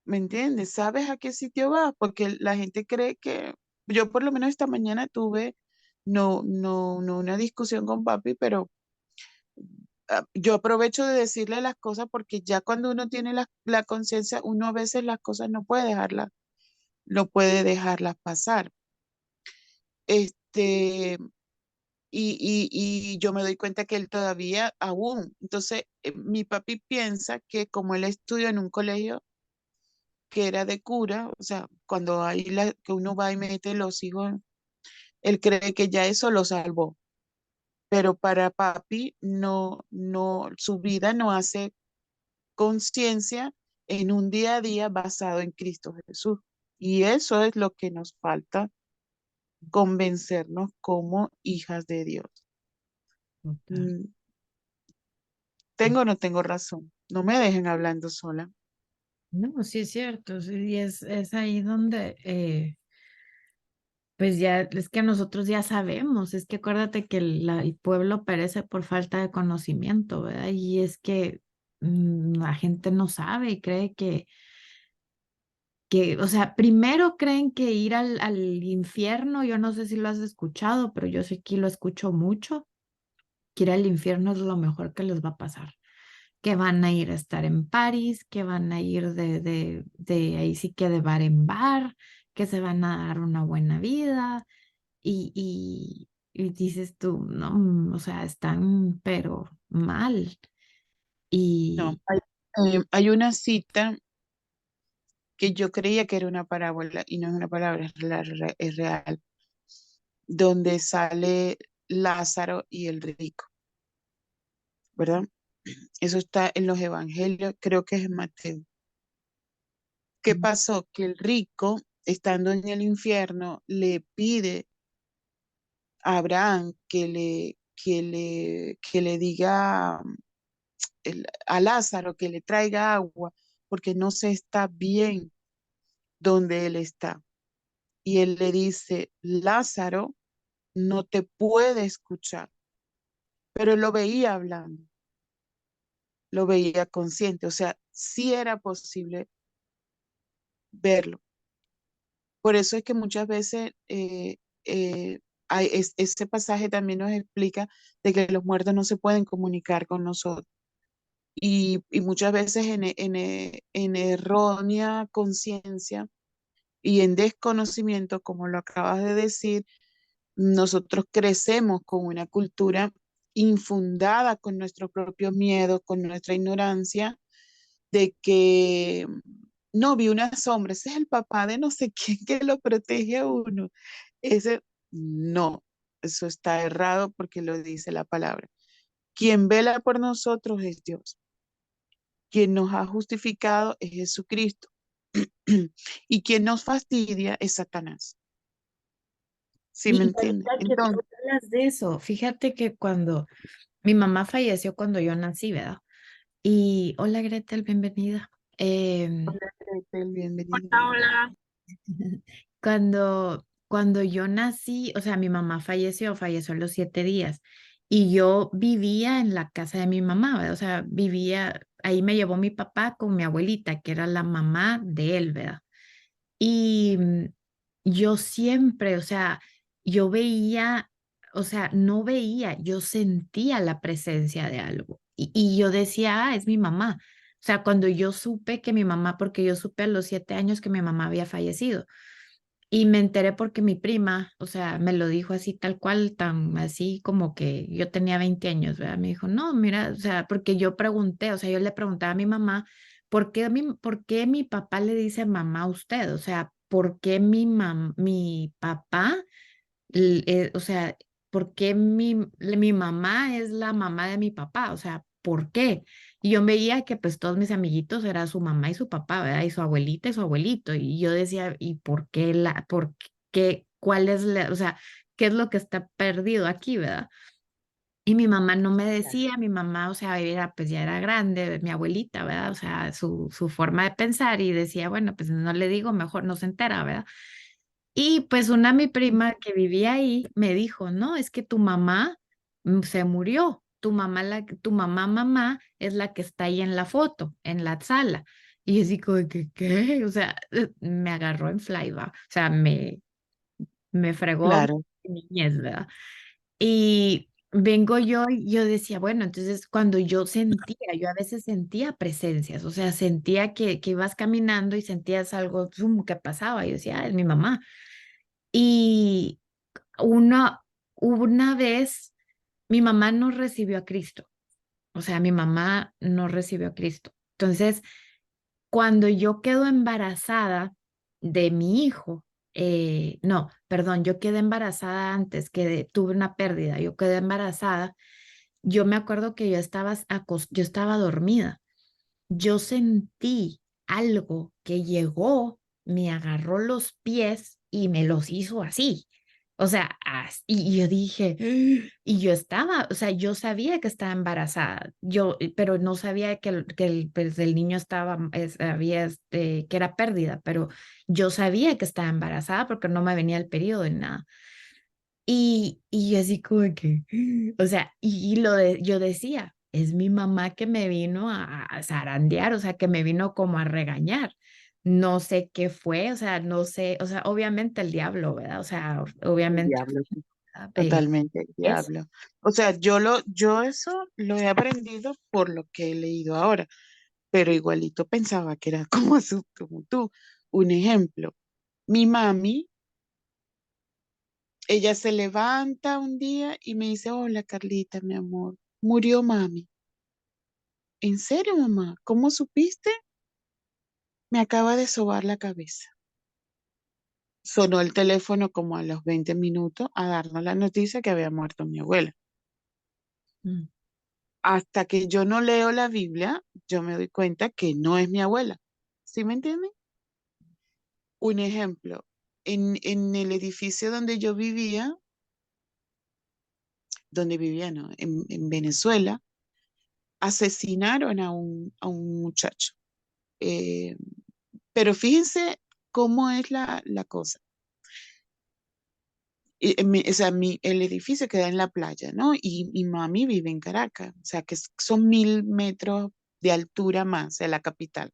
¿Me entiendes? ¿Sabes a qué sitio vas? Porque la gente cree que yo por lo menos esta mañana tuve, no una discusión con papi, pero yo aprovecho de decirle las cosas porque ya cuando uno tiene la conciencia, uno a veces las cosas no puede dejarlas pasar. Este, y yo me doy cuenta que él todavía aún. Entonces, mi papi piensa que como él estudió en un colegio que era de cura, o sea, cuando hay que uno va y mete los hijos, él cree que ya eso lo salvó. Pero para papi su vida no hace conciencia en un día a día basado en Cristo Jesús. Y eso es lo que nos falta convencernos como hijas de Dios. total. Mm, ¿tengo o no tengo razón? No me dejen hablando sola. No, sí es cierto, sí, y es ahí donde, pues ya, es que nosotros ya sabemos, es que acuérdate que el pueblo perece por falta de conocimiento, ¿verdad? Y es que la gente no sabe y cree o sea, primero creen que ir al infierno, yo no sé si lo has escuchado, pero yo sí que lo escucho mucho, que ir al infierno es lo mejor que les va a pasar. Que van a ir a estar en París, que van a ir de ahí sí que de bar en bar, que se van a dar una buena vida y dices tú, no, o sea, están pero mal. No, Y hay una cita que yo creía que era una parábola y no es una palabra, es real, donde sale Lázaro y el rico, ¿verdad? Eso está en los evangelios, creo que es en Mateo. ¿Qué pasó? Que el rico, estando en el infierno, le pide a Abraham que le diga a Lázaro que le traiga agua, porque no se está bien donde él está. Y él le dice, Lázaro no te puede escuchar, pero él lo veía hablando. lo veía consciente, o sea, sí era posible verlo. Por eso es que muchas veces este pasaje también nos explica de que los muertos no se pueden comunicar con nosotros. Y muchas veces en errónea conciencia y en desconocimiento, como lo acabas de decir, nosotros crecemos con una cultura infundada con nuestros propios miedos, con nuestra ignorancia, de que no vi una sombra, ese es el papá de no sé quién que lo protege a uno. Ese, no, eso está errado porque lo dice la palabra. Quien vela por nosotros es Dios. Quien nos ha justificado es Jesucristo. Y quien nos fastidia es Satanás. ¿Sí me Y entiende? ahorita que tú Entonces, hablas de eso, fíjate que cuando mi mamá falleció cuando yo nací, ¿verdad? Y hola Gretel, bienvenida. Em, hola, Gretel, bienvenida. Hola, hola. cuando yo nací, o sea, mi mamá falleció a los 7 días y yo vivía en la casa de mi mamá, ¿verdad? O sea, ahí me llevó mi papá con mi abuelita, que era la mamá de él, ¿verdad? Y yo siempre, o sea, yo veía, o sea, no veía, yo sentía la presencia de algo. Y yo decía, es mi mamá. O sea, cuando yo supe que mi mamá, porque yo supe a los 7 años que mi mamá había fallecido. Y me enteré porque mi prima, o sea, me lo dijo así tal cual, tan así como que yo tenía 20 años, ¿verdad? Me dijo, no, mira, o sea, porque yo pregunté, o sea, yo le preguntaba a mi mamá, por qué mi papá le dice mamá a usted? O sea, ¿por qué mi papá o sea, ¿por qué mi mamá es la mamá de mi papá? O sea, ¿por qué? Y yo veía que pues todos mis amiguitos eran su mamá y su papá, ¿verdad? Y su abuelita y su abuelito. Y yo decía, ¿y por qué, cuál es o sea, qué es lo que está perdido aquí, ¿verdad? Y mi mamá no me decía, mi mamá, o sea, pues ya era grande, mi abuelita, ¿verdad? O sea, su forma de pensar y decía, bueno, pues no le digo, mejor no se entera, ¿verdad? Y pues mi prima que vivía ahí me dijo, no, es que tu mamá se murió, tu mamá es la que está ahí en la foto, en la sala. Y yo así como que, ¿qué? O sea, me agarró en fly, ¿va? O sea, me fregó Claro, mi niñez, ¿verdad? Y vengo yo y yo decía, bueno, entonces cuando yo a veces sentía presencias, o sea, sentía que ibas caminando y sentías algo que pasaba. Y yo decía, "Ah, es mi mamá". Y una, una vez mi mamá no recibió a Cristo, o sea, mi mamá no recibió a Cristo. Entonces, cuando yo quedo embarazada de mi hijo, no, perdón, yo quedé embarazada antes, tuve una pérdida, yo quedé embarazada, yo me acuerdo que yo estaba dormida, yo sentí algo que llegó, me agarró los pies y me los hizo así. O sea, y yo dije, y yo estaba, o sea, yo sabía que estaba embarazada, pero no sabía pues, el niño que era pérdida, pero yo sabía que estaba embarazada porque no me venía el periodo ni nada. Y yo así como que, o sea, yo decía, es mi mamá que me vino a zarandear, o sea, que me vino como a regañar. No sé qué fue, o sea, no sé, o sea, obviamente el diablo, ¿verdad? O sea, el obviamente diablo, eh, totalmente el eso. diablo. O sea, yo eso lo he aprendido por lo que he leído ahora, pero igualito pensaba que era como tú. Un ejemplo, mi mami, ella se levanta un día y me dice, hola Carlita, mi amor, murió mami. ¿En serio, mamá? ¿Cómo supiste? Me acaba de sobar la cabeza. Sonó el teléfono como a los 20 minutos a darnos la noticia que había muerto mi abuela. Mm. Hasta que yo no leo la Biblia, yo me doy cuenta que no es mi abuela. ¿Sí me entienden? Un ejemplo, en el edificio donde vivía, no, en Venezuela, asesinaron a un muchacho. Eh, pero fíjense cómo es la cosa. O sea, el edificio queda en la playa, ¿no? Y mi mami vive en Caracas, o sea, que son 1000 metros de altura más de la capital.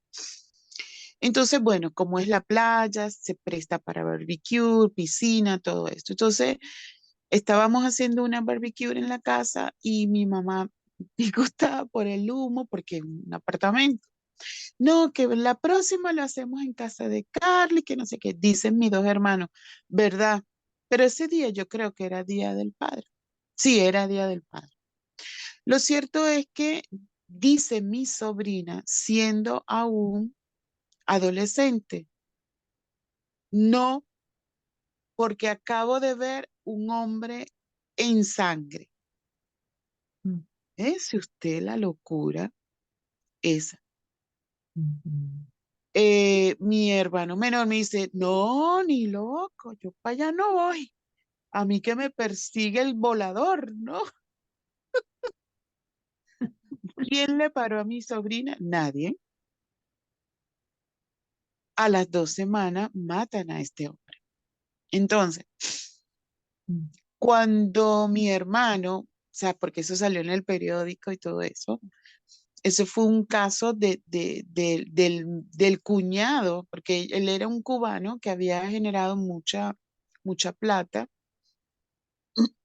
Entonces, bueno, como es la playa, se presta para barbecue, piscina, todo esto. Entonces, estábamos haciendo una barbecue en la casa y mi mamá disgustada por el humo porque es un apartamento. No, que la próxima lo hacemos en casa de Carly, que no sé qué, dicen mis dos hermanos, ¿verdad? Pero ese día yo creo que era Día del Padre. Sí, era Día del Padre. Lo cierto es que dice mi sobrina, siendo aún adolescente, no, porque acabo de ver un hombre en sangre. Mm, ¿Es usted la locura esa? ujú. Mi hermano menor me dice, no, ni loco, yo para allá no voy. A mí que me persigue el volador, ¿no? ¿Quién le paró a mi sobrina? Nadie. A las 2 semanas matan a este hombre. Entonces, Mm, cuando mi hermano, o sea, porque eso salió en el periódico y todo eso fue un caso del cuñado, porque él era un cubano que había generado mucha plata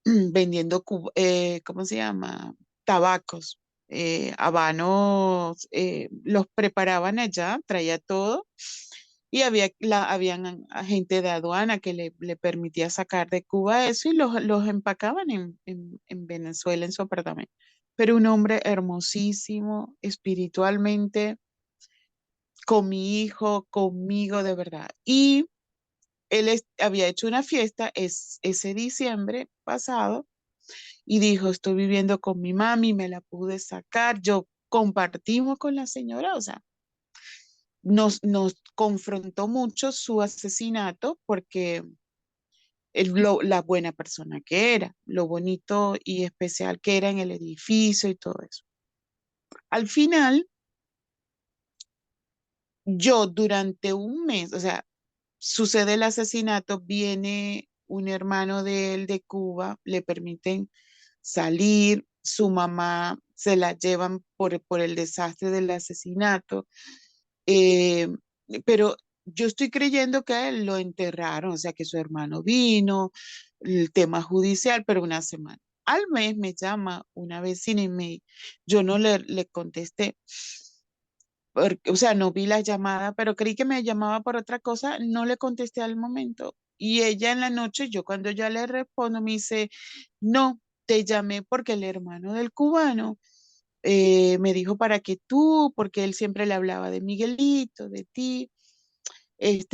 vendiendo, ¿cómo se llama? Tabacos, habanos, los preparaban allá, traía todo, y habían agente de aduana que le permitía sacar de Cuba eso y los empacaban en Venezuela, en su apartamento. Pero un hombre hermosísimo, espiritualmente, con mi hijo, conmigo de verdad. Y él había hecho una fiesta ese diciembre pasado y dijo, estoy viviendo con mi mami, me la pude sacar, yo compartimos con la señora, o sea, nos confrontó mucho su asesinato porque la buena persona que era, lo bonito y especial que era en el edificio y todo eso. Al final, yo durante un mes, o sea, sucede el asesinato, viene un hermano de él de Cuba, le permiten salir, su mamá se la llevan por el desastre del asesinato, eh, pero yo estoy creyendo que a él lo enterraron, o sea que su hermano vino, el tema judicial, pero una semana. Al mes me llama una vecina y yo no le contesté, o sea, no vi la llamada, pero creí que me llamaba por otra cosa, no le contesté al momento. Y ella en la noche, yo cuando ya le respondo, me dice, no, te llamé porque el hermano del cubano me dijo para que tú, porque él siempre le hablaba de Miguelito, de ti,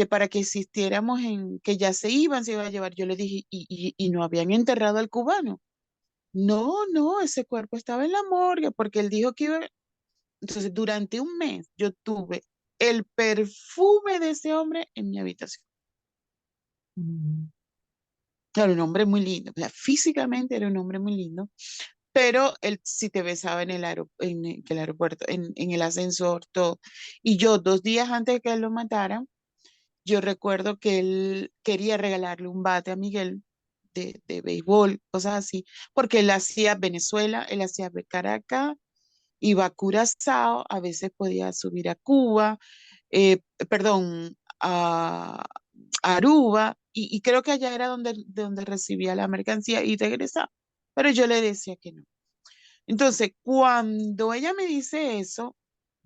para que existiéramos en que ya se iba a llevar. Yo le dije, y no habían enterrado al cubano. No, no, ese cuerpo estaba en la morgue, porque él dijo que iba. Entonces, durante un mes yo tuve el perfume de ese hombre en mi habitación. mm, Era un hombre muy lindo, o sea, físicamente era un hombre muy lindo, pero él sí te besaba en el aeropuerto, en el ascensor, todo. Y yo, 2 días antes de que él lo mataran, yo recuerdo que él quería regalarle un bate a Miguel de béisbol, cosas así, porque él hacía Venezuela, él hacía Caracas, iba a Curazao, a veces podía subir a Cuba, perdón, a Aruba, y creo que allá era donde recibía la mercancía y regresaba. Pero yo le decía que no. Entonces, cuando ella me dice eso,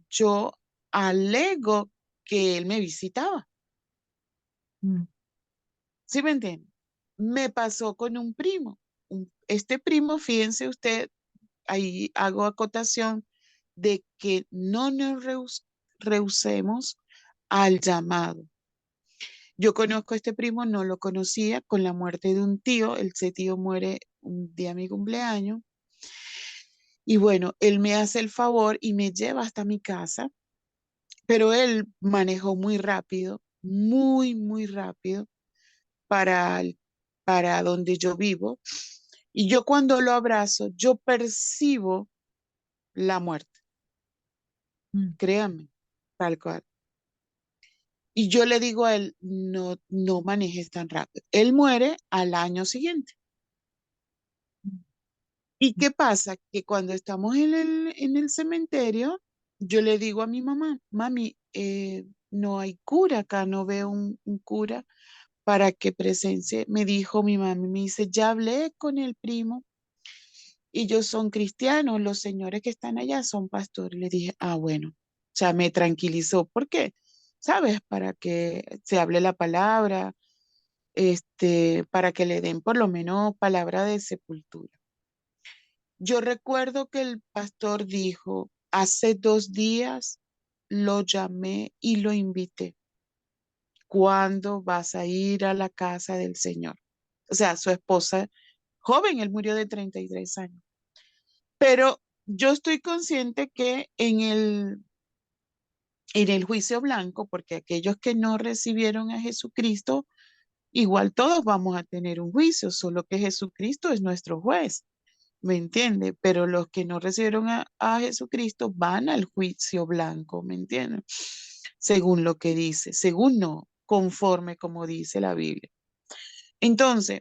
yo alego que él me visitaba. mm, ¿Sí me entiende? Me pasó con un primo. Este primo, fíjense usted, ahí hago acotación de que no nos rehusemos al llamado. Yo conozco a este primo, no lo conocía, con la muerte de un tío, ese tío muere un día de mi cumpleaños, y bueno, él me hace el favor y me lleva hasta mi casa, pero él manejó muy rápido, muy rápido para, para donde yo vivo, y yo cuando lo abrazo, yo percibo la muerte, mm, créanme, tal cual. Y yo le digo a él, no, no manejes tan rápido. Él muere al año siguiente. ¿Y qué pasa? Que cuando estamos en el cementerio, yo le digo a mi mamá, mami, no hay cura acá, no veo un cura para que presencie. Me dijo mi mami, me dice, ya hablé con el primo y ellos son cristianos, los señores que están allá son pastores. Le dije, ah, bueno, o sea, me tranquilizó. ¿Por qué? ¿Sabes? Para que se hable la palabra, para que le den por lo menos palabra de sepultura. Yo recuerdo que el pastor dijo, hace 2 días lo llamé y lo invité. ¿Cuándo vas a ir a la casa del Señor? O sea, su esposa, joven, él murió de 33 años. Pero yo estoy consciente que en el juicio blanco, porque aquellos que no recibieron a Jesucristo, igual todos vamos a tener un juicio, solo que Jesucristo es nuestro juez. ¿Me entiende? Pero los que no recibieron a Jesucristo van al juicio blanco, ¿me entiende? Según lo que dice, según no, conforme como dice la Biblia. Entonces,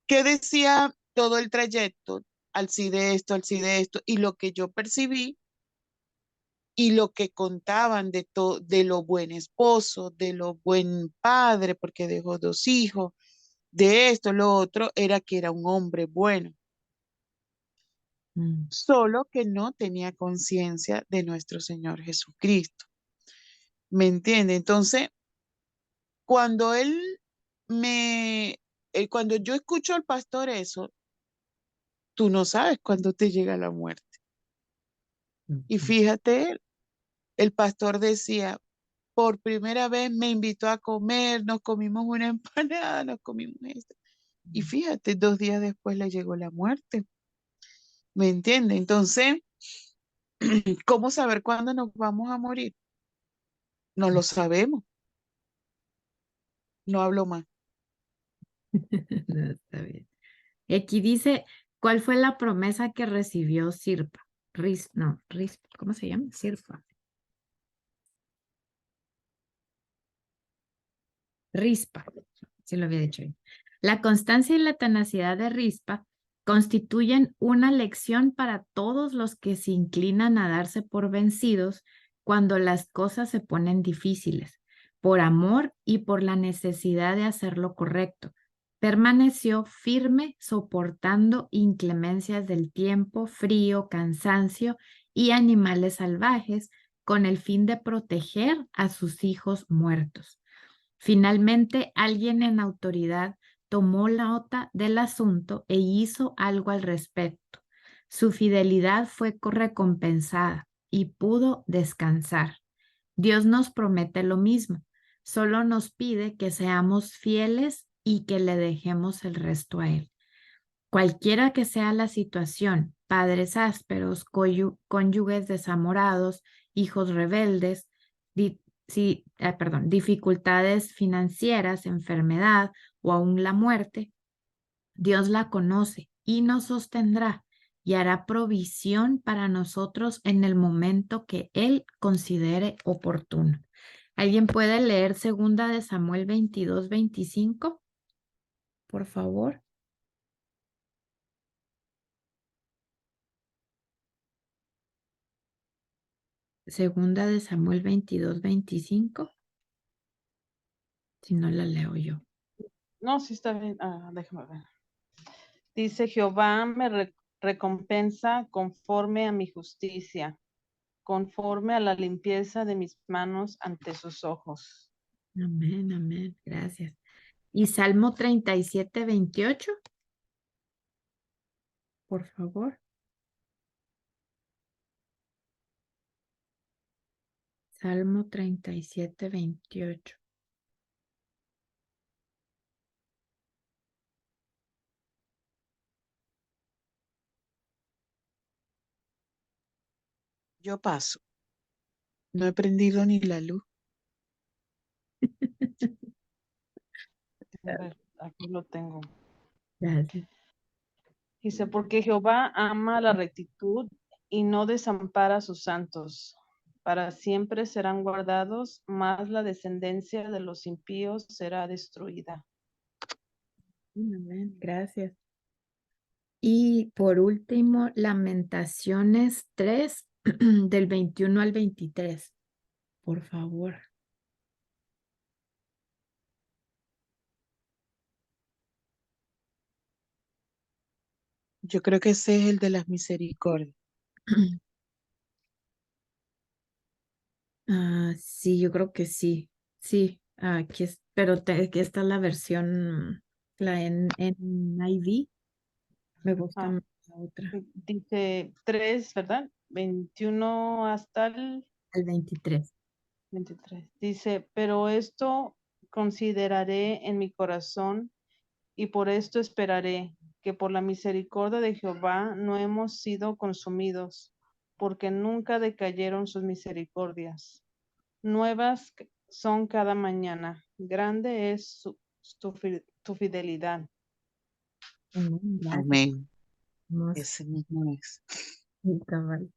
¿qué decía todo el trayecto? Al sí de esto, al sí de esto, y lo que yo percibí y lo que contaban de lo buen esposo, de lo buen padre, porque dejó 2 hijos, de esto, lo otro, era que era un hombre bueno. Mm. Solo que no tenía conciencia de nuestro Señor Jesucristo. ¿Me entiende? Entonces, cuando cuando yo escucho al pastor eso, tú no sabes cuándo te llega la muerte. Y Ujú. fíjate, el pastor decía, por primera vez me invitó a comer, nos comimos una empanada, nos comimos esto. Y fíjate, 2 días después le llegó la muerte. ¿Me entiende? Entonces, ¿cómo saber cuándo nos vamos a morir? No lo sabemos. No hablo más. No, está bien. Aquí dice, ¿cuál fue la promesa que recibió Sirpa? Rispa, ¿cómo se llama? Sirpa. Rispa, si lo había dicho bien. La constancia y la tenacidad de Rispa constituyen una lección para todos los que se inclinan a darse por vencidos cuando las cosas se ponen difíciles, por amor y por la necesidad de hacer lo correcto. Permaneció firme soportando inclemencias del tiempo, frío, cansancio y animales salvajes con el fin de proteger a sus hijos muertos. Finalmente, alguien en autoridad tomó nota del asunto e hizo algo al respecto. Su fidelidad fue recompensada y pudo descansar. Dios nos promete lo mismo, solo nos pide que seamos fieles y que le dejemos el resto a Él. Cualquiera que sea la situación, padres ásperos, cónyuges desamorados, hijos rebeldes, dificultades financieras, enfermedad o aún la muerte, Dios la conoce y nos sostendrá y hará provisión para nosotros en el momento que Él considere oportuno. ¿Alguien puede leer 2 Samuel 22-25? Por favor. Segunda de Samuel 22-25. Si no la leo yo. No, sí está bien. Déjame ver. Dice, Jehová me recompensa conforme a mi justicia, conforme a la limpieza de mis manos ante sus ojos. Amén, amén. Gracias. Y Salmo 37-28. Por favor. Salmo 37-28. Yo paso. No he prendido ni la luz. A ver, aquí lo tengo. Gracias. Dice, porque Jehová ama la rectitud y no desampara a sus santos. Para siempre serán guardados, mas la descendencia de los impíos será destruida. Amén. Gracias. Y por último, Lamentaciones 3, del 21 al 23, por favor. Yo creo que ese es el de las misericordias. Sí, yo creo que sí. Sí, aquí es, pero aquí está la versión, la en IV. Me gusta Ah, más la otra, dice 3, ¿verdad? 21 hasta el el 23. 23. Dice, pero esto consideraré en mi corazón y por esto esperaré, que por la misericordia de Jehová no hemos sido consumidos, porque nunca decayeron sus misericordias. Nuevas son cada mañana, grande es tu fidelidad. Amén, gracias. Amén. Hermoso. Ese mismo es. Sí, cabal.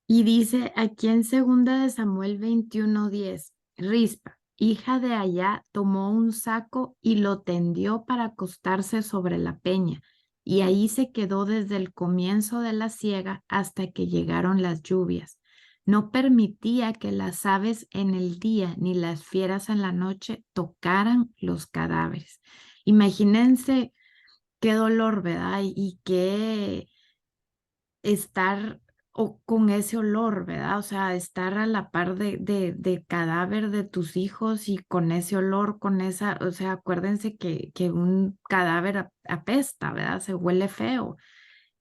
Y dice aquí en segunda de Samuel 21:10, Rispa, hija de Allá, tomó un saco y lo tendió para acostarse sobre la peña, y ahí se quedó desde el comienzo de la siega hasta que llegaron las lluvias. No permitía que las aves en el día ni las fieras en la noche tocaran los cadáveres. Imagínense qué dolor, ¿verdad? Y qué estar con ese olor, ¿verdad? O sea, estar a la par de cadáver de tus hijos y con ese olor, con esa, o sea, acuérdense que un cadáver apesta, ¿verdad? Se huele feo.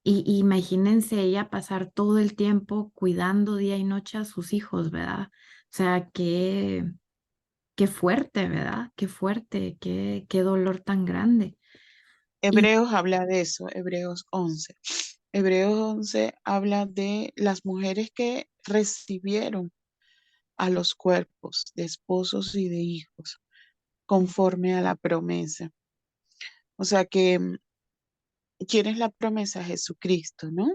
Y imagínense ella pasar todo el tiempo cuidando día y noche a sus hijos, ¿verdad? O sea, qué fuerte, ¿verdad? Qué fuerte, qué dolor tan grande. Y Hebreos habla de eso, Hebreos 11. Hebreos 11 habla de las mujeres que recibieron a los cuerpos de esposos y de hijos conforme a la promesa. O sea que, ¿quién es la promesa? Jesucristo, ¿no?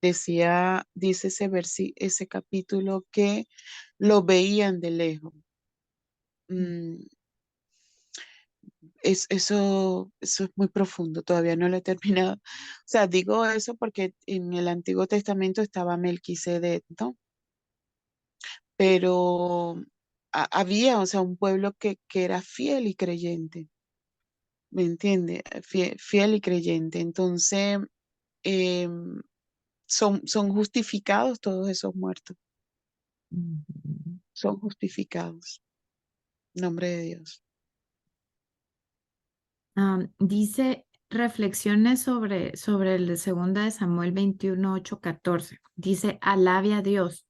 Dice ese capítulo que lo veían de lejos. Mm, eso es muy profundo, todavía no lo he terminado. O sea, digo eso porque en el Antiguo Testamento estaba Melquisedec, ¿no? Pero había, o sea, un pueblo que era fiel y creyente, ¿me entiende? Fiel y creyente. Entonces, em, son justificados todos esos muertos, Ujú. son justificados. Nombre de Dios. Dice reflexiones sobre el de segunda de Samuel 21:8-14. Dice, alabe a Dios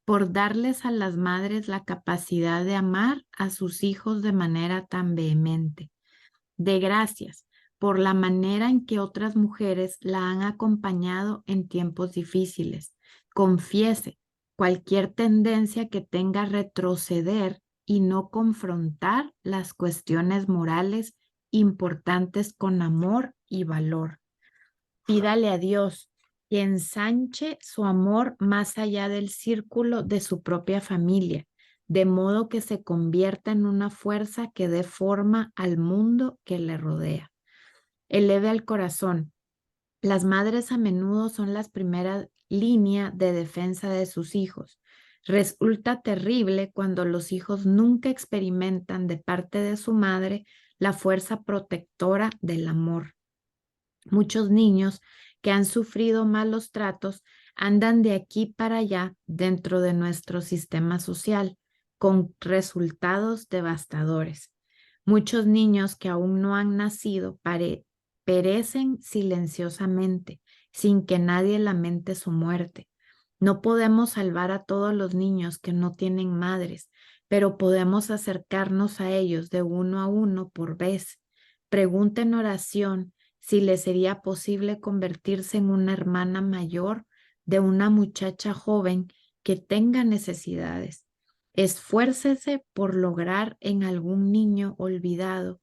por darles a las madres la capacidad de amar a sus hijos de manera tan vehemente. De gracias por la manera en que otras mujeres la han acompañado en tiempos difíciles. Confiese cualquier tendencia que tenga a retroceder y no confrontar las cuestiones morales importantes con amor y valor. Pídale a Dios que ensanche su amor más allá del círculo de su propia familia, de modo que se convierta en una fuerza que dé forma al mundo que le rodea. Eleve al corazón. Las madres a menudo son las primeras líneas de defensa de sus hijos. Resulta terrible cuando los hijos nunca experimentan de parte de su madre la fuerza protectora del amor. Muchos niños que han sufrido malos tratos andan de aquí para allá dentro de nuestro sistema social, con resultados devastadores. Muchos niños que aún no han nacido perecen silenciosamente, sin que nadie lamente su muerte. No podemos salvar a todos los niños que no tienen madres, pero podemos acercarnos a ellos de uno a uno por vez. Pregunta en oración si le sería posible convertirse en una hermana mayor de una muchacha joven que tenga necesidades. Esfuércese por lograr en algún niño olvidado,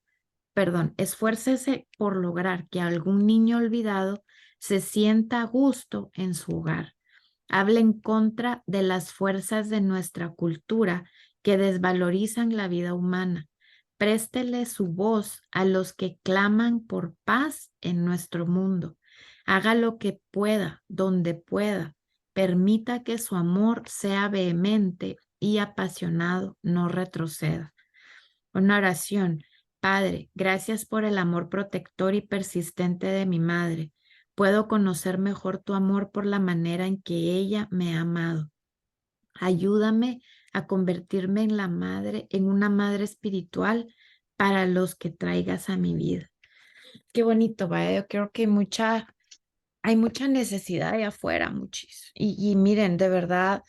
esfuércese por lograr que algún niño olvidado se sienta a gusto en su hogar. Hable en contra de las fuerzas de nuestra cultura que desvalorizan la vida humana. Préstele su voz a los que claman por paz en nuestro mundo. Haga lo que pueda, donde pueda, permita que su amor sea vehemente y apasionado, no retroceda. Una oración. Padre, gracias por el amor protector y persistente de mi madre. Puedo conocer mejor tu amor por la manera en que ella me ha amado. Ayúdame a convertirme en una madre espiritual para los que traigas a mi vida. Qué bonito, vaya. Yo creo que hay mucha necesidad allá afuera, muchis. Y miren, de verdad,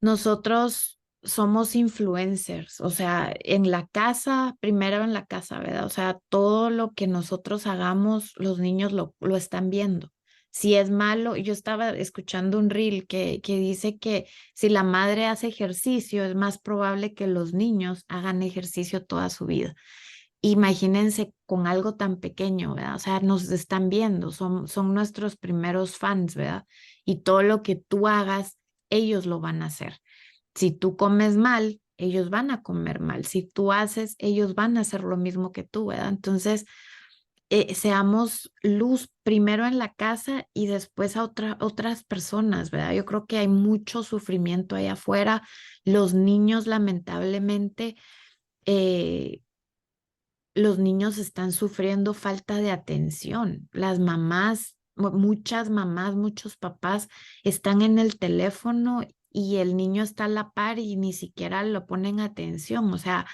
nosotros somos influencers, o sea, en la casa, primero en la casa, ¿verdad? O sea, todo lo que nosotros hagamos, los niños lo están viendo. Si es malo, yo estaba escuchando un reel que dice que si la madre hace ejercicio, es más probable que los niños hagan ejercicio toda su vida. Imagínense con algo tan pequeño, ¿verdad? O sea, nos están viendo, son nuestros primeros fans, ¿verdad? Y todo lo que tú hagas, ellos lo van a hacer. Si tú comes mal, ellos van a comer mal. Si tú haces, ellos van a hacer lo mismo que tú, ¿verdad? Entonces, seamos luz primero en la casa y después a otras personas, ¿verdad? Yo creo que hay mucho sufrimiento allá afuera. Los niños, lamentablemente, eh, los niños están sufriendo falta de atención. Las mamás, muchas mamás, muchos papás están en el teléfono y el niño está a la par y ni siquiera lo ponen atención. O sea,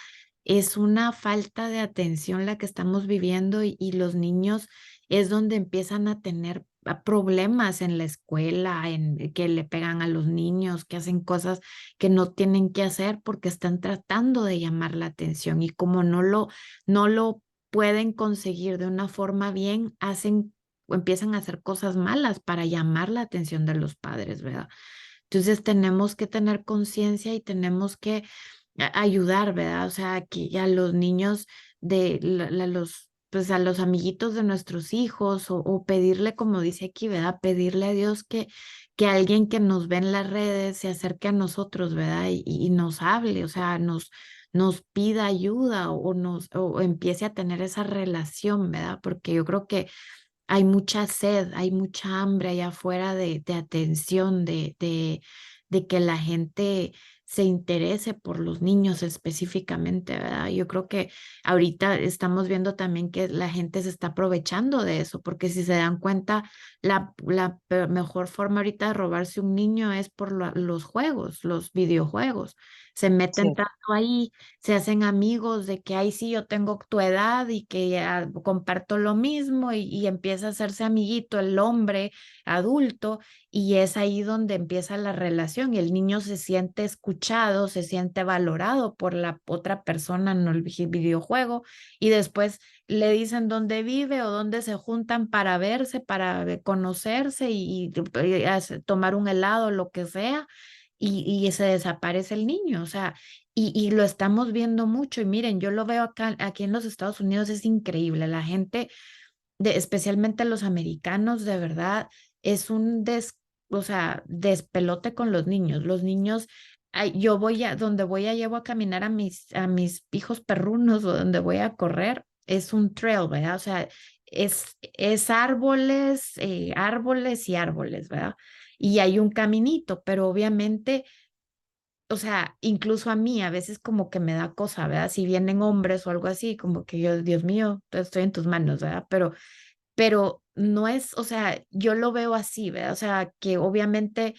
es una falta de atención la que estamos viviendo y los niños es donde empiezan a tener problemas en la escuela, en que le pegan a los niños, que hacen cosas que no tienen que hacer porque están tratando de llamar la atención y como no lo pueden conseguir de una forma bien, hacen o empiezan a hacer cosas malas para llamar la atención de los padres, ¿verdad? Entonces tenemos que tener conciencia y tenemos que ayudar, ¿verdad? O sea, que a los niños pues a los amiguitos de nuestros hijos o pedirle, como dice aquí, ¿verdad? Pedirle a Dios que alguien que nos ve en las redes se acerque a nosotros, ¿verdad? Y nos hable, o sea, nos pida ayuda o empiece a tener esa relación, ¿verdad? Porque yo creo que hay mucha sed, hay mucha hambre allá afuera de atención, de que la gente se interese por los niños específicamente, ¿verdad? Yo creo que ahorita estamos viendo también que la gente se está aprovechando de eso, porque si se dan cuenta, mejor forma ahorita de robarse un niño es por los juegos, los videojuegos. Se meten Cierto. tanto ahí, se hacen amigos de que, ay, sí, yo tengo tu edad y que ya comparto lo mismo y empieza a hacerse amiguito el hombre adulto y es ahí donde empieza la relación y el niño se siente escuchado, se siente valorado por la otra persona en el videojuego y después le dicen dónde vive o dónde se juntan para verse, para conocerse y tomar un helado, lo que sea y se desaparece el niño, o sea, y lo estamos viendo mucho y miren, yo lo veo acá, aquí en los Estados Unidos es increíble, la gente, especialmente los americanos, de verdad, es o sea, despelote con los niños, ay, yo donde voy a llevo a caminar a mis hijos perrunos o donde voy a correr, es un trail, ¿verdad? O sea, es árboles, árboles y árboles, ¿verdad? Y hay un caminito, pero obviamente, o sea, incluso a mí a veces como que me da cosa, ¿verdad? Si vienen hombres o algo así, como que yo, Dios mío, estoy en tus manos, ¿verdad? Pero no es, o sea, yo lo veo así, ¿verdad? O sea, que obviamente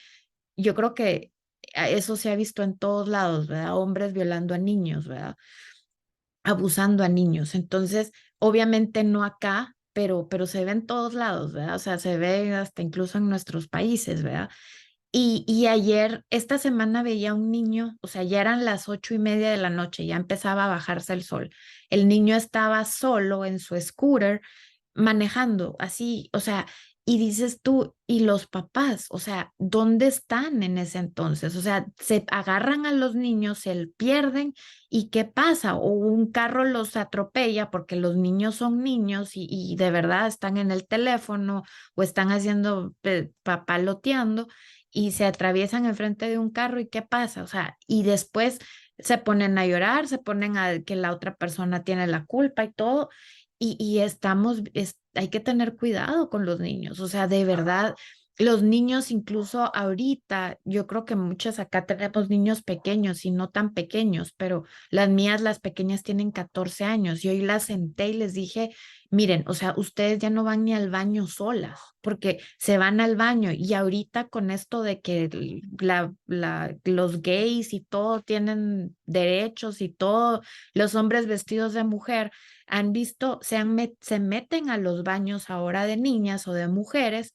yo creo que eso se ha visto en todos lados, ¿verdad? Hombres violando a niños, ¿verdad? Abusando a niños. Entonces, obviamente no acá, pero se ve en todos lados, ¿verdad? O sea, se ve hasta incluso en nuestros países, ¿verdad? Y ayer, esta semana veía un niño, o sea, ya eran las 8:30 de la noche, ya empezaba a bajarse el sol. El niño estaba solo en su scooter manejando así, o sea, y dices tú, ¿y los papás? O sea, ¿dónde están en ese entonces? O sea, se agarran a los niños, se pierden, ¿y qué pasa? O un carro los atropella porque los niños son niños y de verdad están en el teléfono o están haciendo papaloteando y se atraviesan enfrente de un carro, ¿y qué pasa? O sea, y después se ponen a llorar, se ponen a que la otra persona tiene la culpa y todo y hay que tener cuidado con los niños, o sea, de verdad, los niños incluso ahorita, yo creo que muchos acá tenemos niños pequeños y no tan pequeños, pero las mías, las pequeñas tienen 14 años. Y hoy las senté y les dije, miren, o sea, ustedes ya no van ni al baño solas, porque se van al baño y ahorita con esto de que los gays y todo tienen derechos y todo, los hombres vestidos de mujer han visto, se meten a los baños ahora de niñas o de mujeres,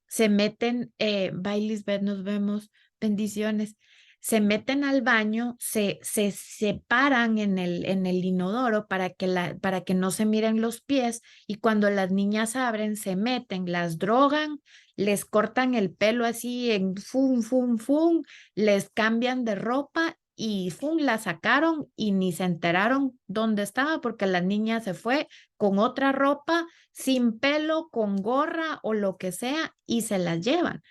se meten, bye Lisbeth, nos vemos, bendiciones, se meten al baño, se separan en el inodoro para que no se miren los pies y cuando las niñas abren, se meten, las drogan, les cortan el pelo así en fum, fum, fum, les cambian de ropa y fum, la sacaron y ni se enteraron dónde estaba porque la niña se fue con otra ropa sin pelo, con gorra o lo que sea, y se las llevan.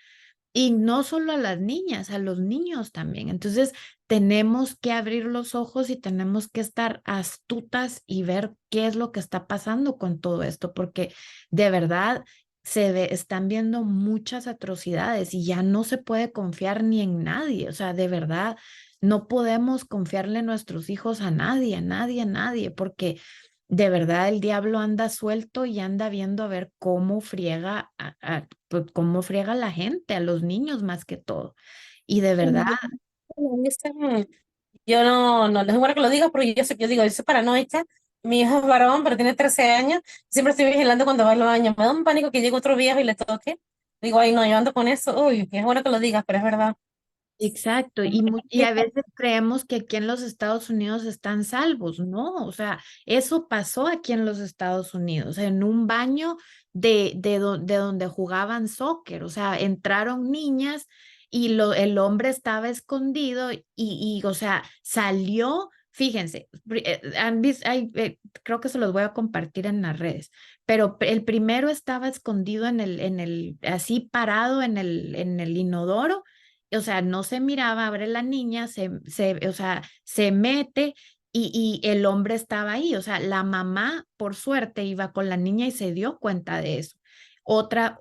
Y no solo a las niñas, a los niños también. Entonces, tenemos que abrir los ojos y tenemos que estar astutas y ver qué es lo que está pasando con todo esto, porque de verdad están viendo muchas atrocidades y ya no se puede confiar ni en nadie. O sea, de verdad, no podemos confiarle nuestros hijos a nadie, a nadie, a nadie, porque de verdad el diablo anda suelto y anda viendo a ver cómo friega pues, cómo friega a la gente, a los niños más que todo. Y de verdad, Yo no es bueno que lo digas, pero yo digo, yo soy paranoica. Mi hijo es varón, pero tiene 13 años. Siempre estoy vigilando cuando va al baño. Me da un pánico que llegue otro viejo y le toque. Digo, ay, no, yo ando con eso. Uy, es bueno que lo digas, pero es verdad. exacto, y a veces creemos que aquí en los Estados Unidos están salvos, ¿no? O sea, eso pasó aquí en los Estados Unidos, en un baño de donde jugaban soccer, o sea, entraron niñas y el hombre estaba escondido o sea, salió, fíjense, creo que se los voy a compartir en las redes, pero el primero estaba escondido así parado en el inodoro, o sea, no se miraba, abre la niña, o sea, se mete y el hombre estaba ahí, o sea, la mamá, por suerte, iba con la niña y se dio cuenta de eso.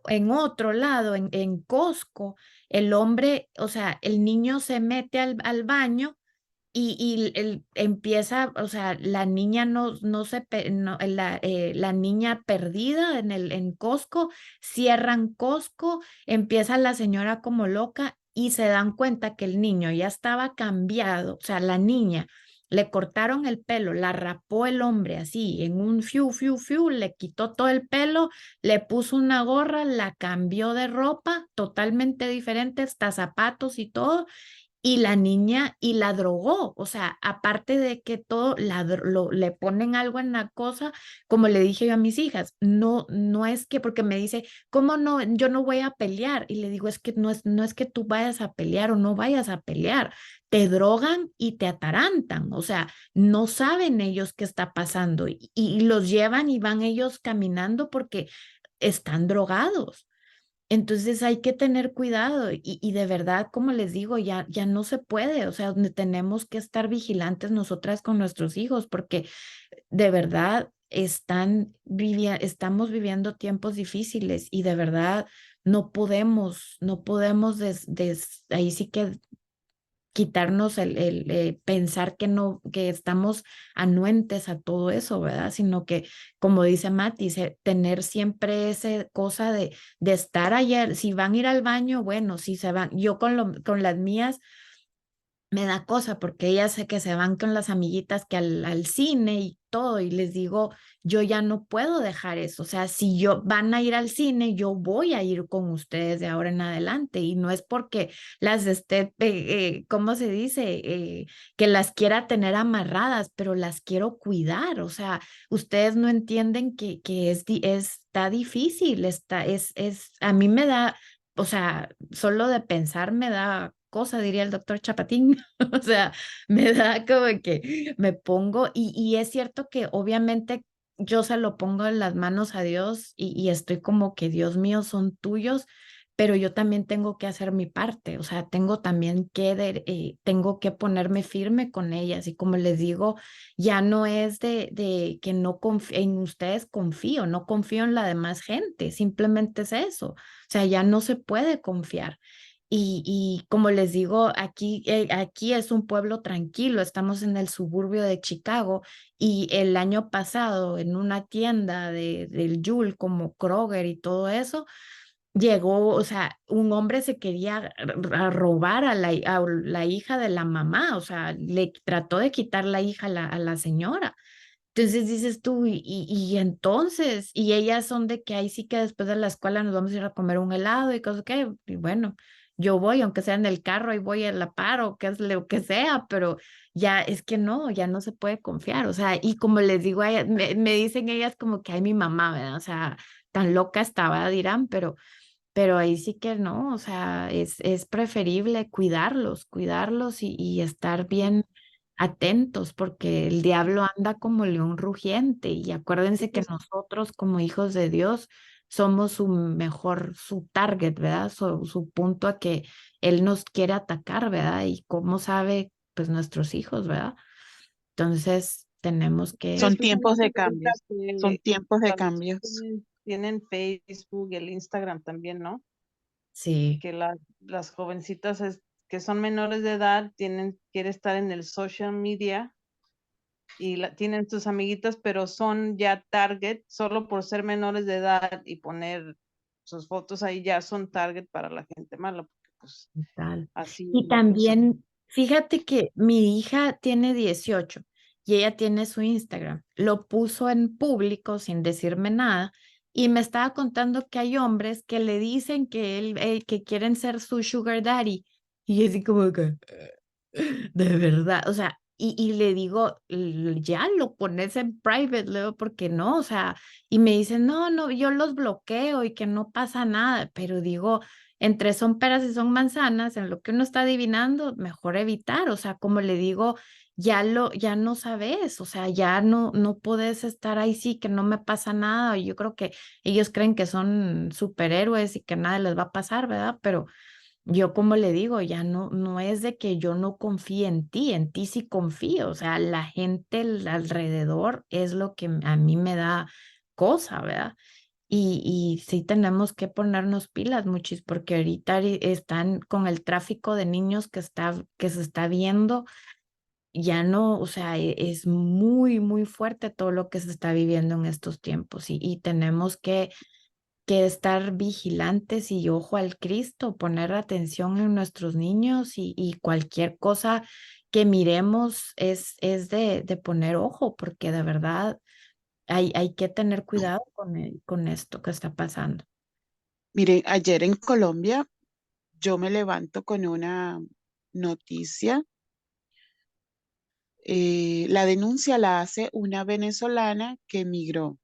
En otro lado, en Costco, el hombre, o sea, el niño se mete al baño y empieza, o sea, la niña no se, la niña perdida en Costco, cierran Costco, empieza la señora como loca y se dan cuenta que el niño ya estaba cambiado, o sea, la niña le cortaron el pelo, la rapó el hombre así, en un fiu, fiu, fiu, le quitó todo el pelo, le puso una gorra, la cambió de ropa totalmente diferente, hasta zapatos y todo y la niña y la drogó, o sea, aparte de que todo le ponen algo en la cosa, como le dije yo a mis hijas, no es que porque me dice, ¿cómo no? Yo no voy a pelear y le digo, es que no es que tú vayas a pelear o no vayas a pelear, te drogan y te atarantan, o sea, no saben ellos qué está pasando y los llevan y van ellos caminando porque están drogados. Entonces hay que tener cuidado y de verdad, como les digo, ya no se puede, o sea, tenemos que estar vigilantes nosotras con nuestros hijos porque de verdad estamos viviendo tiempos difíciles y de verdad no podemos ahí sí que quitarnos el pensar que no, que estamos anuentes a todo eso, ¿verdad? Sino que, como dice Mati, tener siempre esa cosa de estar ayer, si van a ir al baño, bueno, si se van, yo con las mías, me da cosa porque ellas sé que se van con las amiguitas que al cine y todo y les digo, yo ya no puedo dejar eso, o sea, si yo van a ir al cine, yo voy a ir con ustedes de ahora en adelante y no es porque las esté, ¿cómo se dice? Que las quiera tener amarradas, pero las quiero cuidar, o sea, ustedes no entienden que está difícil, a mí me da, o sea, solo de pensar me da cosa, diría el doctor Chapatín. O sea, me da como que me pongo, y es cierto que obviamente yo se lo pongo en las manos a Dios y estoy como que Dios mío, son tuyos, pero yo también tengo que hacer mi parte, o sea, tengo también tengo que ponerme firme con ellas y como les digo, ya no es de que no confío en ustedes, confío, no confío en la demás gente, simplemente es eso, o sea, ya no se puede confiar. Y como les digo, aquí es un pueblo tranquilo, estamos en el suburbio de Chicago y el año pasado en una tienda del Jul como Kroger y todo eso, llegó, o sea, un hombre se quería a robar a la hija de la mamá, o sea, le trató de quitar la hija a la señora. Entonces dices tú, y entonces, y ellas son de que ahí sí que después de la escuela nos vamos a ir a comer un helado y cosas que, y bueno, yo voy, aunque sea en el carro, y voy a la par o que es lo que sea, pero ya es que no, ya no se puede confiar, o sea, y como les digo, me dicen ellas como que hay mi mamá, ¿verdad? O sea, tan loca estaba, dirán, pero ahí sí que no, o sea, es preferible cuidarlos y estar bien atentos, porque el diablo anda como león rugiente y acuérdense que nosotros como hijos de Dios somos su target, ¿verdad? Su punto a que Él nos quiere atacar, ¿verdad? Y cómo sabe, pues nuestros hijos, ¿verdad? Entonces tenemos Sí, que, Son tiempos especialmente de ahorita cambios, son que tiempos de cuando cambios. tienen Facebook, el Instagram también, ¿no? sí, Que las jovencitas que son menores de edad quiere estar en el social media y tienen sus amiguitas, pero son ya target solo por ser menores de edad y poner sus fotos ahí ya son target para la gente mala, porque pues tal. así es Y la cosa. también, fíjate que mi hija tiene 18 y ella tiene su Instagram. Lo puso en público sin decirme nada y me estaba contando que hay hombres que le dicen que quieren ser su sugar daddy. Y así como que, de verdad, o sea, y le digo, ya lo pones en private, luego, porque no, o sea, y me dicen, no, no, yo los bloqueo y que no pasa nada, pero digo, entre son peras y son manzanas, en lo que uno está adivinando, mejor evitar, o sea, como le digo, ya no sabes, o sea, ya no puedes estar ahí, sí, que no me pasa nada, yo creo que ellos creen que son superhéroes y que nada les va a pasar, ¿verdad? Pero yo como le digo, ya no es de que yo no confíe en ti sí confío, o sea, la gente alrededor es lo que a mí me da cosa, ¿verdad? Y sí tenemos que ponernos pilas, muchis, porque ahorita están con el tráfico de niños que se está viendo, ya no, o sea, es muy, muy fuerte todo lo que se está viviendo en estos tiempos y tenemos que estar vigilantes y ojo al Cristo, poner atención en nuestros niños y cualquier cosa que miremos es de poner ojo, porque de verdad hay que tener cuidado con esto que está pasando. Miren, ayer en Colombia yo me levanto con una noticia. La denuncia la hace una venezolana que emigró.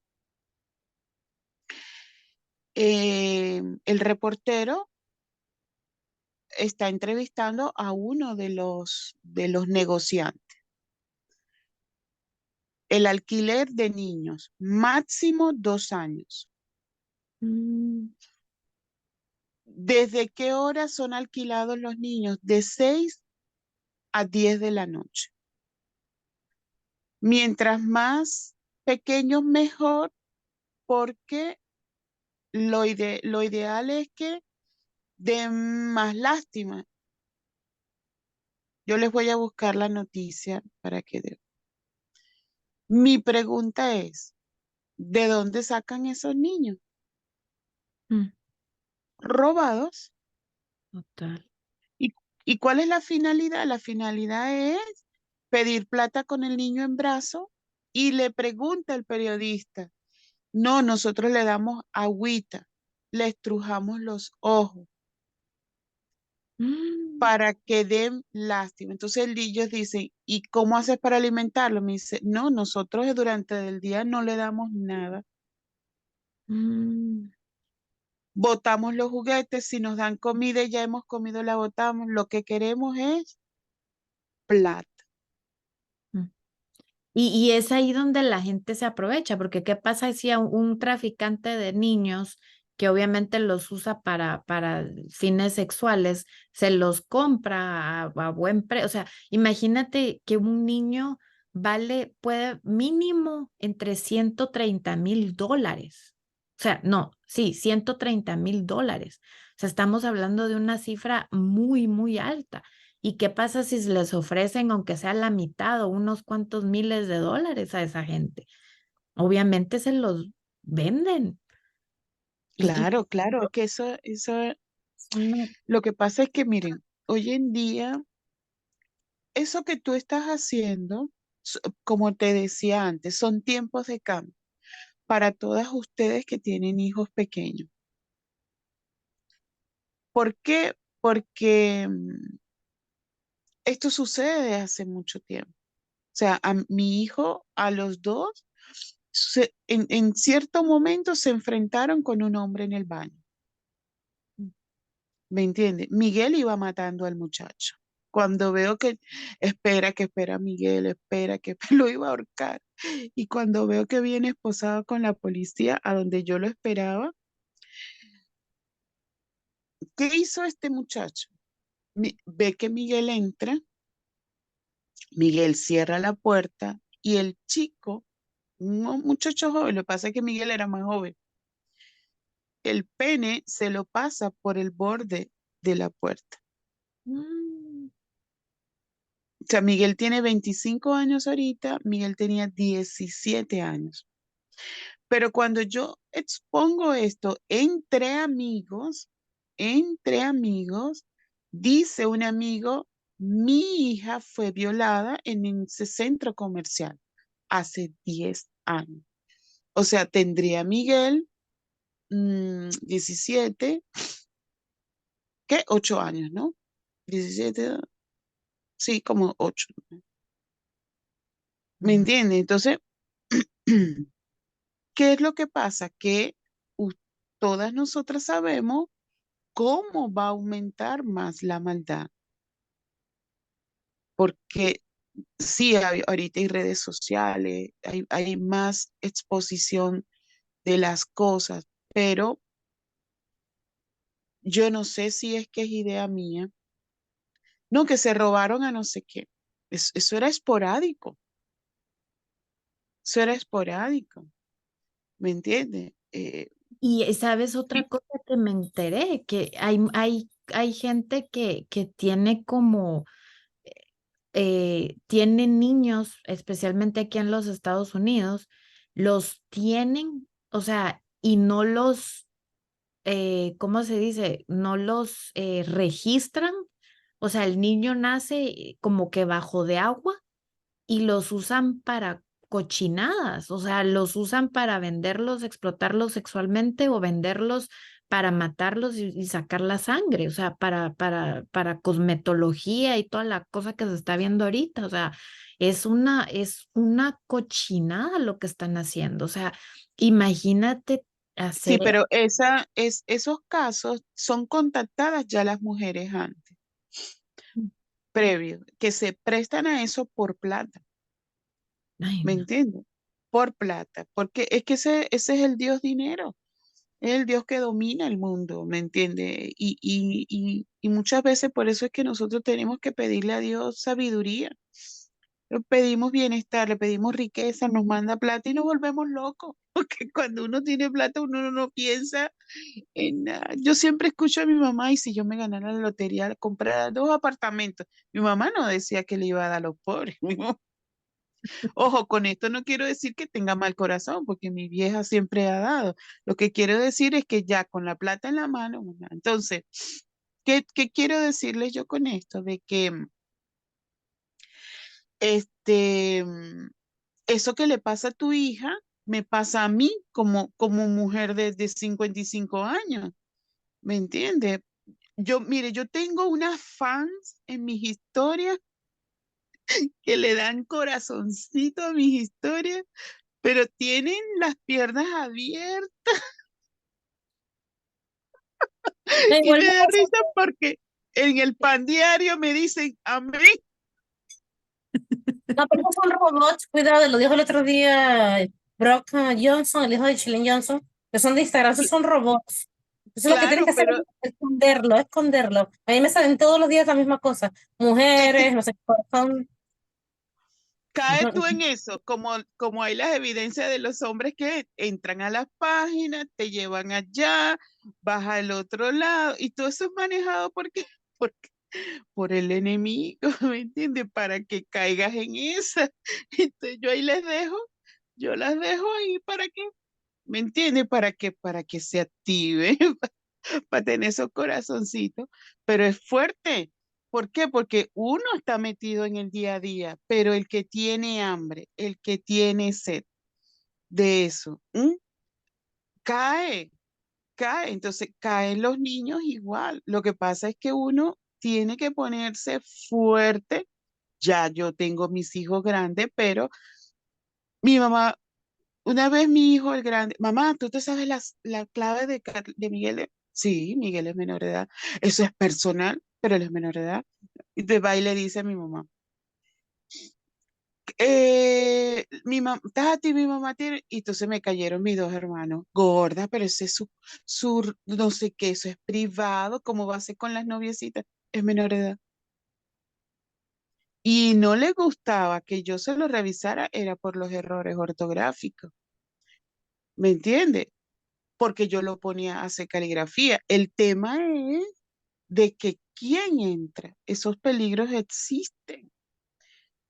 El reportero está entrevistando a uno de los negociantes. El alquiler de niños, máximo 2 años. Mm, ¿Desde qué hora son alquilados los niños? De 6 a 10 de la noche. Mientras más pequeños, mejor, porque lo ideal es que den más lástima. Yo les voy a buscar la noticia para que den. Mi pregunta es, ¿de dónde sacan esos niños? mm, Robados. total. ¿Y, y cuál es la finalidad? La finalidad es pedir plata con el niño en brazo y le pregunta el periodista, no, nosotros le damos agüita, le estrujamos los ojos Mm, para que den lástima. Entonces ellos dicen, ¿y cómo haces para alimentarlo? Me dice, no, nosotros durante el día no le damos nada. mm, Botamos los juguetes, si nos dan comida y ya hemos comido, la botamos. Lo que queremos es plata. mm. Y es ahí donde la gente se aprovecha, porque ¿qué pasa si a un traficante de niños que obviamente los usa para fines sexuales, se los compra a buen precio. O sea, imagínate que un niño puede mínimo entre $130,000. O sea, no, sí, $130,000. O sea, estamos hablando de una cifra muy, muy alta. ¿Y qué pasa si se les ofrecen, aunque sea la mitad o unos cuantos miles de dólares a esa gente? Obviamente se los venden. Y Claro, claro, que eso, una- lo que pasa es que miren, hoy en día, eso que tú estás haciendo, como te decía antes, son tiempos de cambio para todas ustedes que tienen hijos pequeños. ¿Por qué? Porque esto sucede desde hace mucho tiempo. O sea, a mi hijo, a los dos, en cierto momento se enfrentaron con un hombre en el baño. ¿Me entiende? Miguel iba matando al muchacho. Cuando veo que espera Miguel, espera que lo iba a ahorcar. Y cuando veo que viene esposado con la policía a donde yo lo esperaba, ¿qué hizo este muchacho? Ve que Miguel entra, Miguel cierra la puerta y el chico, un muchacho joven, lo que pasa es que Miguel era más joven, el pene se lo pasa por el borde de la puerta. Mm, O sea, Miguel tiene 25 años ahorita, Miguel tenía 17 años. Pero cuando yo expongo esto entre amigos, dice un amigo, mi hija fue violada en ese centro comercial hace 10 años. O sea, tendría Miguel 17, ¿qué? 8 años, ¿no? 17, sí, como 8. ¿Me mm. entiende? Entonces, ¿qué es lo que pasa? Que u- todas nosotras sabemos cómo va a aumentar más la maldad, porque sí, ahorita hay redes sociales, hay más exposición de las cosas, pero yo no sé si es que es idea mía. No, que se robaron a no sé qué. Eso era esporádico, eso era esporádico, ¿me entiendes? Y sabes otra Sí, cosa que me enteré, que hay gente que tiene como, tiene niños, especialmente aquí en los Estados Unidos, los tienen, o sea, y no los, ¿cómo se dice? No los registran. O sea, el niño nace como que bajo de agua y los usan para cochinadas, o sea, los usan para venderlos, explotarlos sexualmente o venderlos para matarlos y sacar la sangre, o sea, para cosmetología y toda la cosa que se está viendo ahorita, o sea, es una cochinada lo que están haciendo, o sea, imagínate sí, hacer. pero esos casos son contactadas ya las mujeres antes, previo, que se prestan a eso por plata. Ay, ¿Me no. entiendes? Por plata, porque es que ese es el Dios dinero, es el Dios que domina el mundo, ¿me entiendes? Y muchas veces por eso es que nosotros tenemos que pedirle a Dios sabiduría. Le pedimos bienestar, le pedimos riqueza, nos manda plata y nos volvemos locos, porque cuando uno tiene plata uno no piensa en nada. Yo siempre escucho a mi mamá y si yo me ganara la lotería, comprara 2 apartamentos. Mi mamá no decía que le iba a dar a los pobres. Ojo, con esto no quiero decir que tenga mal corazón, porque mi vieja siempre ha dado. Lo que quiero decir es que ya con la plata en la mano, ¿verdad? Entonces, ¿qué quiero decirles yo con esto? De que este, eso que le pasa a tu hija, me pasa a mí como mujer de 55 años, ¿me entiendes? Mire, yo tengo unas fans en mis historias que le dan corazoncito a mis historias, pero tienen las piernas abiertas. No, Y igual me me da pasa. risa porque en el pan diario me dicen amén. No, pero esos son robots, cuidado, lo dijo el otro día Brock Johnson, el hijo de Chillen Johnson. que son de Instagram, esos son robots. Eso es lo que tienes Claro, que hacer pero es esconderlo, esconderlo. A mí me salen todos los días la misma cosa. Mujeres, no sé qué son. cae tú en eso, como hay las evidencias de los hombres que entran a las páginas, te llevan allá, vas al otro lado, y todo eso es manejado por, por el enemigo, ¿me entiendes? Para que caigas en esa. Entonces yo ahí yo las dejo ahí para que, ¿me entiendes? Para que se active, para tener esos corazoncitos, pero es fuerte. ¿Por qué? Porque uno está metido en el día a día, pero el que tiene hambre, el que tiene sed de eso, cae, cae. Entonces caen los niños igual. Lo que pasa es que uno tiene que ponerse fuerte. Ya yo tengo mis hijos grandes, pero mi mamá, una vez mi hijo el grande, mamá, ¿tú te sabes la clave de Miguel? Sí, Miguel es menor de edad. Eso es personal, pero él es menor de edad. Y te va y le dice a mi mamá, Tati, mi mamá tiene, y entonces me cayeron mis dos hermanos, gorda, pero ese es no sé qué, eso es privado, ¿cómo va a ser con las noviecitas? Es menor de edad. Y no le gustaba que yo se lo revisara, era por los errores ortográficos, ¿me entiende? Porque yo lo ponía a hacer caligrafía. El tema es de que quién entra, esos peligros existen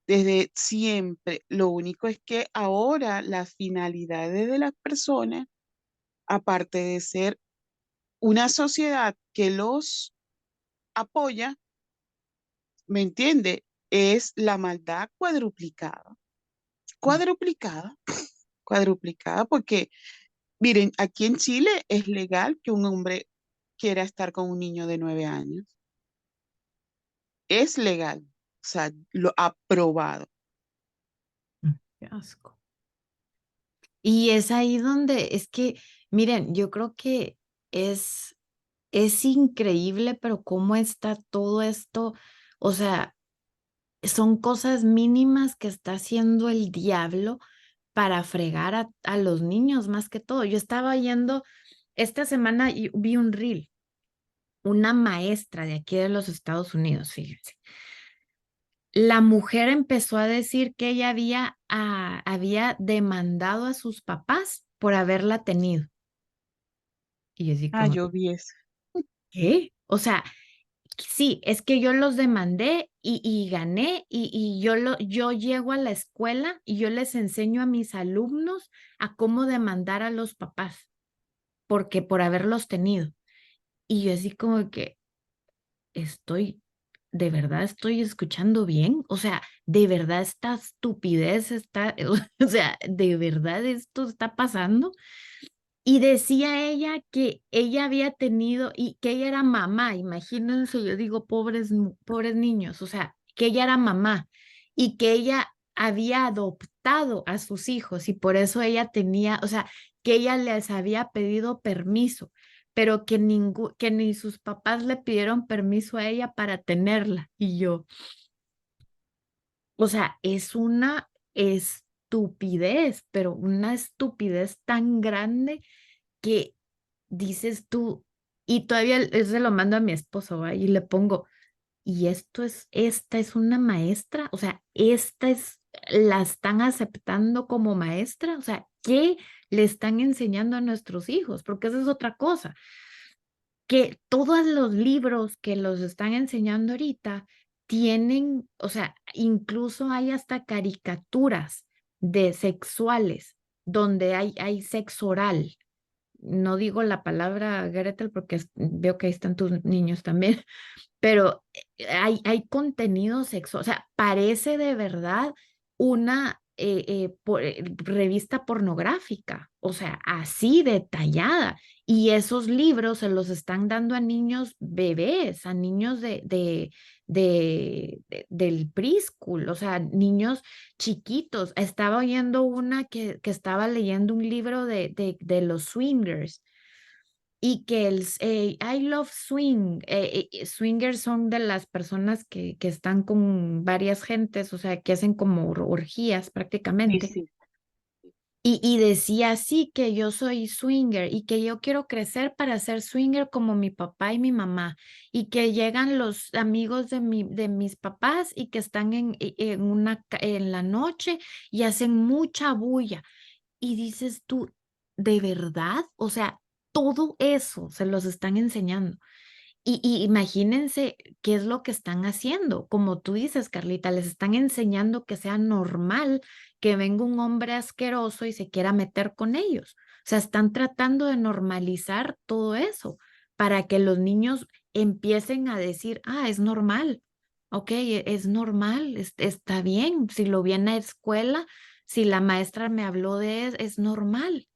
desde siempre. Lo único es que ahora las finalidades de las personas, aparte de ser una sociedad que los apoya, ¿me entiende? Es la maldad cuadruplicada, cuadruplicada, cuadruplicada, porque miren, aquí en Chile es legal que un hombre quiera estar con un niño de 9 años. Es legal, o sea, lo aprobado. Qué asco. Y es ahí donde, es que, miren, yo creo que es, es increíble, pero cómo está todo esto, o sea, son cosas mínimas que está haciendo el diablo para fregar a los niños más que todo. Yo estaba yendo, esta semana y vi un reel, una maestra de aquí de los Estados Unidos, fíjense. La mujer empezó a decir que ella había demandado a sus papás por haberla tenido. Y yo así Ah, como, yo vi eso. ¿qué? O sea, sí, es que yo los demandé y gané y yo llego a la escuela y yo les enseño a mis alumnos a cómo demandar a los papás, porque por haberlos tenido. Y yo así como que estoy, de verdad estoy escuchando bien, o sea, de verdad esta estupidez está, o sea, de verdad esto está pasando. Y decía ella que ella había tenido y que ella era mamá, imagínense, yo digo, pobres niños, o sea, que ella era mamá y que ella había adoptado a sus hijos y por eso ella tenía, o sea, que ella les había pedido permiso, pero que ni sus papás le pidieron permiso a ella para tenerla. Y yo, o sea, es una estupidez, pero una estupidez tan grande que dices tú, y todavía se lo mando a mi esposo, ¿va? Y le pongo, y esta es una maestra, o sea, la están aceptando como maestra, o sea, ¿qué le están enseñando a nuestros hijos? Porque esa es otra cosa, que todos los libros que los están enseñando ahorita tienen, o sea, incluso hay hasta caricaturas de sexuales donde hay sexo oral. No digo la palabra Gretel porque veo que ahí están tus niños también, pero hay contenido sexual, o sea, parece de verdad una revista pornográfica, o sea, así detallada. Y esos libros se los están dando a niños bebés, a niños del preschool, o sea, niños chiquitos. Estaba oyendo una que estaba leyendo un libro de los swingers y que I love swing, swingers son de las personas que están con varias gentes, o sea, que hacen como orgías Sí, prácticamente. sí. Y decía así que yo soy swinger y que yo quiero crecer para ser swinger como mi papá y mi mamá y que llegan los amigos de mis papás y que están en la noche y hacen mucha bulla. Y dices tú, ¿de verdad? O sea, todo eso se los están enseñando. Y imagínense qué es lo que están haciendo. Como tú dices, Carlita, les están enseñando que sea normal que venga un hombre asqueroso y se quiera meter con ellos. O sea, están tratando de normalizar todo eso para que los niños empiecen a decir, ah, es normal. Ok, es normal, está bien. Si lo vi en la escuela, si la maestra me habló de eso, es normal.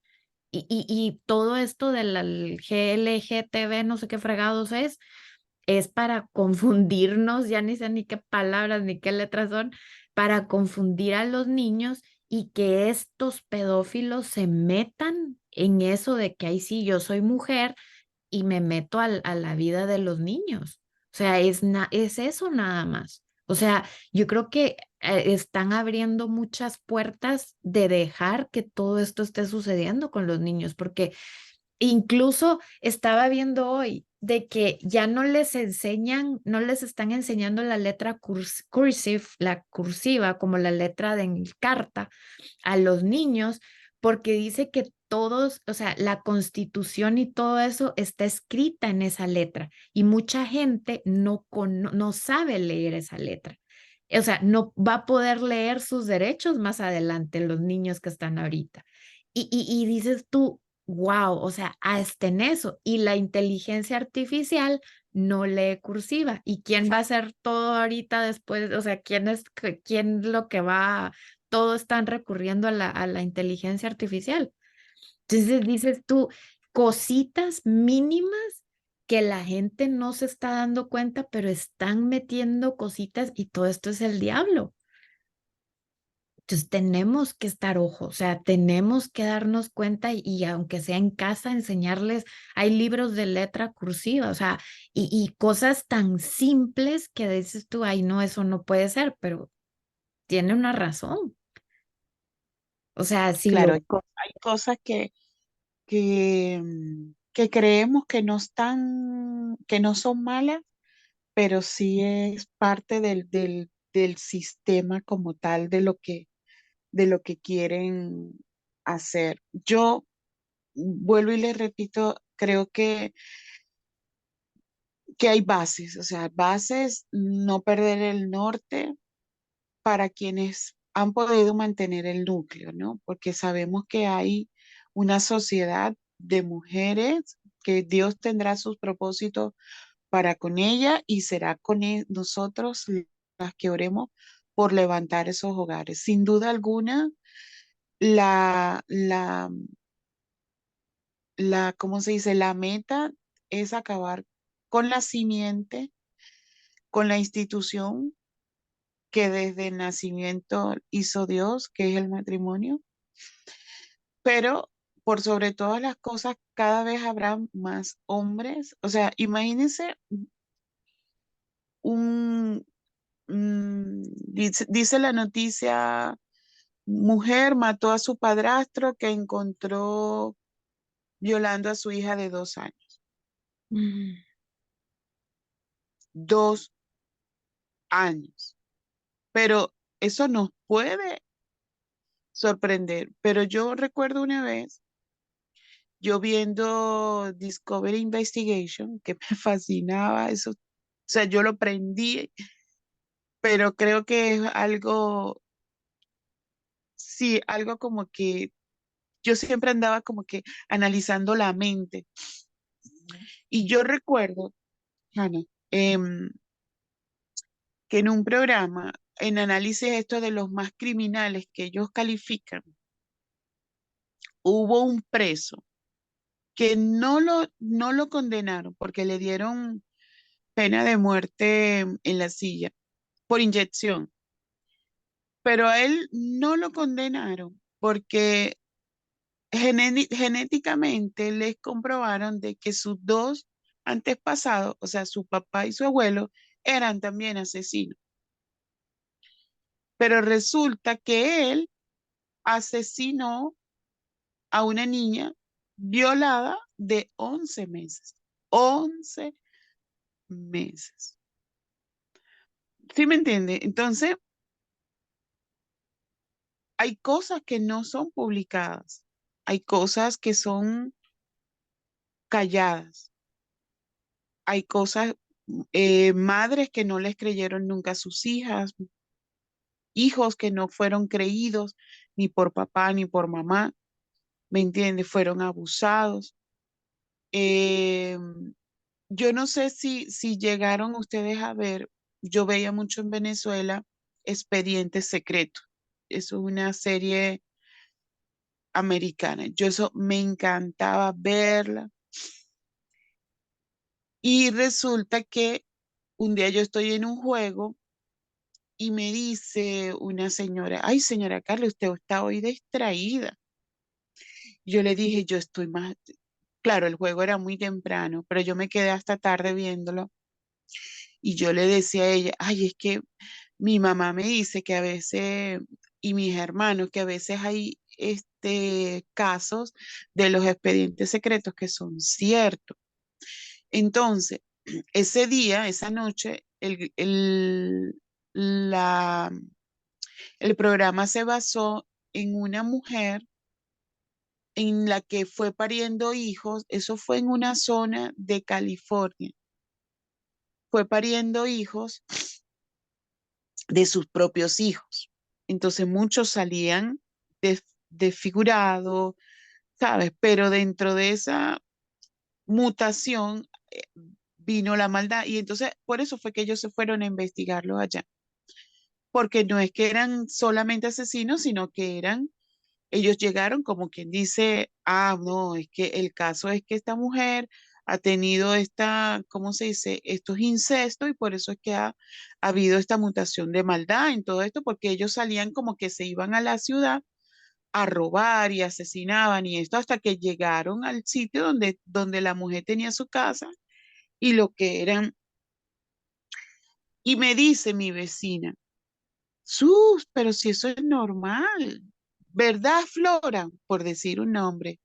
Y todo esto del GLGTB, no sé qué fregados es para confundirnos, ya ni sé ni qué palabras ni qué letras son, para confundir a los niños y que estos pedófilos se metan en eso de que ahí sí, yo soy mujer y me meto a la vida de los niños. O sea, es eso nada más. O sea, yo creo que están abriendo muchas puertas de dejar que todo esto esté sucediendo con los niños, porque incluso estaba viendo hoy de que ya no les enseñan, no les están enseñando la letra cursive, la cursiva, como la letra de carta a los niños, porque dice que todos, o sea, la constitución y todo eso está escrita en esa letra y mucha gente no sabe leer esa letra. O sea, no va a poder leer sus derechos más adelante los niños que están ahorita. Y dices tú, wow, o sea, hasta en eso. Y la inteligencia artificial no lee cursiva. ¿Y quién va a hacer todo ahorita después? O sea, quién lo que va, todos están recurriendo a la inteligencia artificial. Entonces dices tú, cositas mínimas que la gente no se está dando cuenta, pero están metiendo cositas y todo esto es el diablo. Entonces tenemos que estar ojo, o sea, tenemos que darnos cuenta y aunque sea en casa, enseñarles, hay libros de letra cursiva, o sea, y cosas tan simples que dices tú, ay, no, eso no puede ser, pero tiene una razón. O sea, si Claro, lo... hay cosas que creemos que no están, que no son malas, pero sí es parte del sistema como tal de lo que quieren hacer. Yo vuelvo y les repito, creo que hay bases, o sea, bases, no perder el norte para quienes han podido mantener el núcleo, ¿no? Porque sabemos que hay una sociedad de mujeres que Dios tendrá sus propósitos para con ella y será con nosotros las que oremos por levantar esos hogares. Sin duda alguna, la, la, ¿cómo se dice? La meta es acabar con la simiente, con la institución que desde el nacimiento hizo Dios, que es el matrimonio, pero por sobre todas las cosas, cada vez habrá más hombres. O sea, imagínense un, dice la noticia, mujer mató a su padrastro que encontró violando a su hija de 2 años. Mm. 2 años. Pero eso nos puede sorprender. Pero yo recuerdo una vez, yo viendo Discovery Investigation, que me fascinaba eso. O sea, yo lo prendí, pero creo que es algo, sí, algo como que yo siempre andaba como que analizando la mente. Y yo recuerdo, Hannah, que en un programa, en análisis esto de los más criminales que ellos califican, hubo un preso que no lo condenaron porque le dieron pena de muerte en la silla por inyección, pero a él no lo condenaron porque genéticamente les comprobaron de que sus dos antepasados, o sea, su papá y su abuelo, eran también asesinos. Pero resulta que él asesinó a una niña violada de 11 meses. 11 meses. ¿Sí me entiende? Entonces, hay cosas que no son publicadas. Hay cosas que son calladas. Hay cosas, madres que no les creyeron nunca a sus hijas, hijos que no fueron creídos ni por papá ni por mamá, ¿me entiendes? Fueron abusados. Eh, yo no sé si llegaron ustedes a ver, yo veía mucho en Venezuela Expedientes Secretos. Eso es una serie americana. Yo eso me encantaba verla. Y resulta que un día yo estoy en un juego y me dice una señora, ay, señora Carla, usted está hoy distraída. Yo le dije, yo estoy más, claro, el juego era muy temprano, pero yo me quedé hasta tarde viéndolo y yo le decía a ella, ay, es que mi mamá me dice que a veces, y mis hermanos, que a veces hay casos de los expedientes secretos que son ciertos. Entonces, ese día, esa noche, la, el programa se basó en una mujer en la que fue pariendo hijos, eso fue en una zona de California, fue pariendo hijos de sus propios hijos. Entonces muchos salían desfigurados, ¿sabes? Pero dentro de esa mutación vino la maldad y entonces por eso fue que ellos se fueron a investigarlo allá, porque no es que eran solamente asesinos, sino que eran, ellos llegaron como quien dice, ah, no, es que el caso es que esta mujer ha tenido esta, ¿cómo se dice? Estos incestos y por eso es que ha habido esta mutación de maldad en todo esto, porque ellos salían como que se iban a la ciudad a robar y asesinaban y esto hasta que llegaron al sitio donde la mujer tenía su casa y lo que eran. Y me dice mi vecina, Sus, pero si eso es normal, ¿verdad, Flora? Por decir un nombre,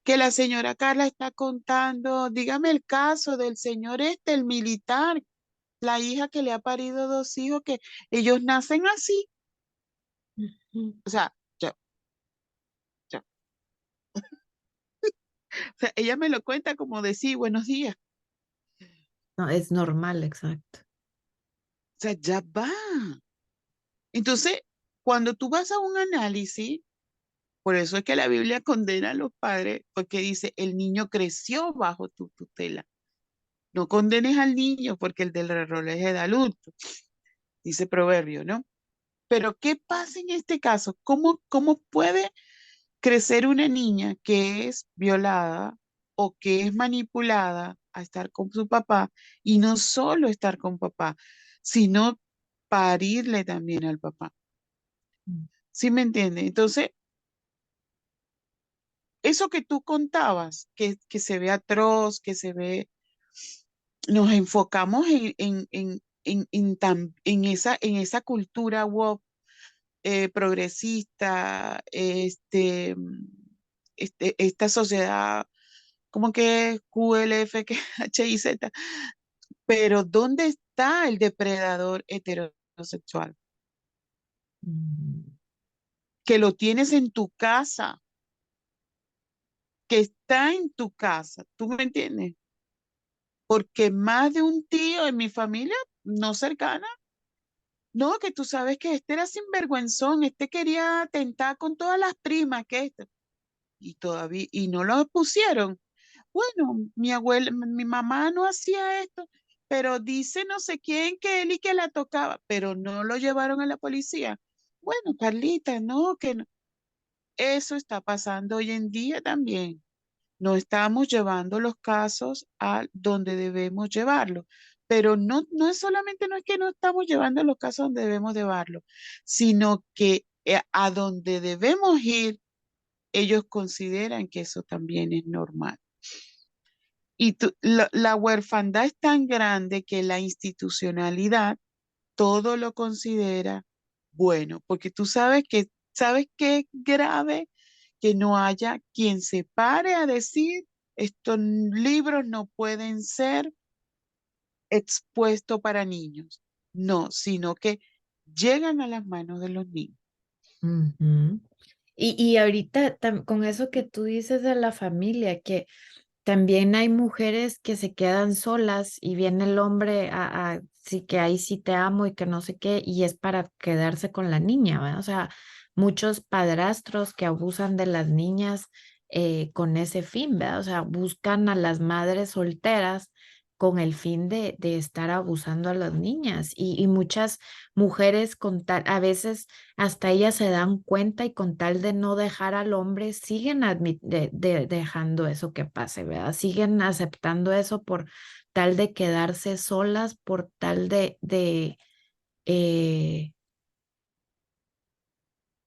que la señora Carla está contando, dígame el caso del señor el militar, la hija que le ha parido dos hijos, que ellos nacen así. Ujú. O sea, ya. O sea, ella me lo cuenta como decir buenos días. No, es normal, exacto. O sea, ya va. Entonces, cuando tú vas a un análisis, por eso es que la Biblia condena a los padres, porque dice, el niño creció bajo tu tutela. No condenes al niño porque el del error es el adulto, dice Proverbio, ¿no? Pero ¿qué pasa en este caso? ¿Cómo puede crecer una niña que es violada o que es manipulada a estar con su papá y no solo estar con papá, sino parirle también al papá? Mm. ¿Sí me entiende? Entonces, eso que tú contabas, que se ve atroz, que se ve, nos enfocamos en esa cultura woke, progresista, esta sociedad como que QLF, que HIZ, pero ¿dónde está el depredador heterosexual? Mm. Que lo tienes en tu casa, que está en tu casa, ¿tú me entiendes? Porque más de un tío en mi familia no cercana, no, que tú sabes que este era sinvergüenzón, este quería atentar con todas las primas, que esto, y todavía, y no lo pusieron. Bueno, mi abuela, mi mamá no hacía esto, pero dice no sé quién que él y que la tocaba, pero no lo llevaron a la policía. Bueno, Carlita, no, que no. Eso está pasando hoy en día también. No estamos llevando los casos a donde debemos llevarlos, pero no es solamente, no es que no estamos llevando los casos donde debemos llevarlos, sino que a donde debemos ir, ellos consideran que eso también es normal. Y la huerfandad es tan grande que la institucionalidad todo lo considera bueno, porque tú sabes que, ¿sabes qué es grave? que no haya quien se pare a decir, estos libros no pueden ser expuestos para niños. No, sino que llegan a las manos de los niños. Ujú. Y ahorita con eso que tú dices de la familia, que también hay mujeres que se quedan solas y viene el hombre sí que ahí sí te amo y que no sé qué, y es para quedarse con la niña, ¿verdad? O sea, muchos padrastros que abusan de las niñas con ese fin, ¿verdad? O sea, buscan a las madres solteras con el fin de estar abusando a las niñas y muchas mujeres con tal, a veces hasta ellas se dan cuenta y con tal de no dejar al hombre, siguen dejando eso que pase, ¿verdad? Siguen aceptando eso por tal de quedarse solas, por tal eh,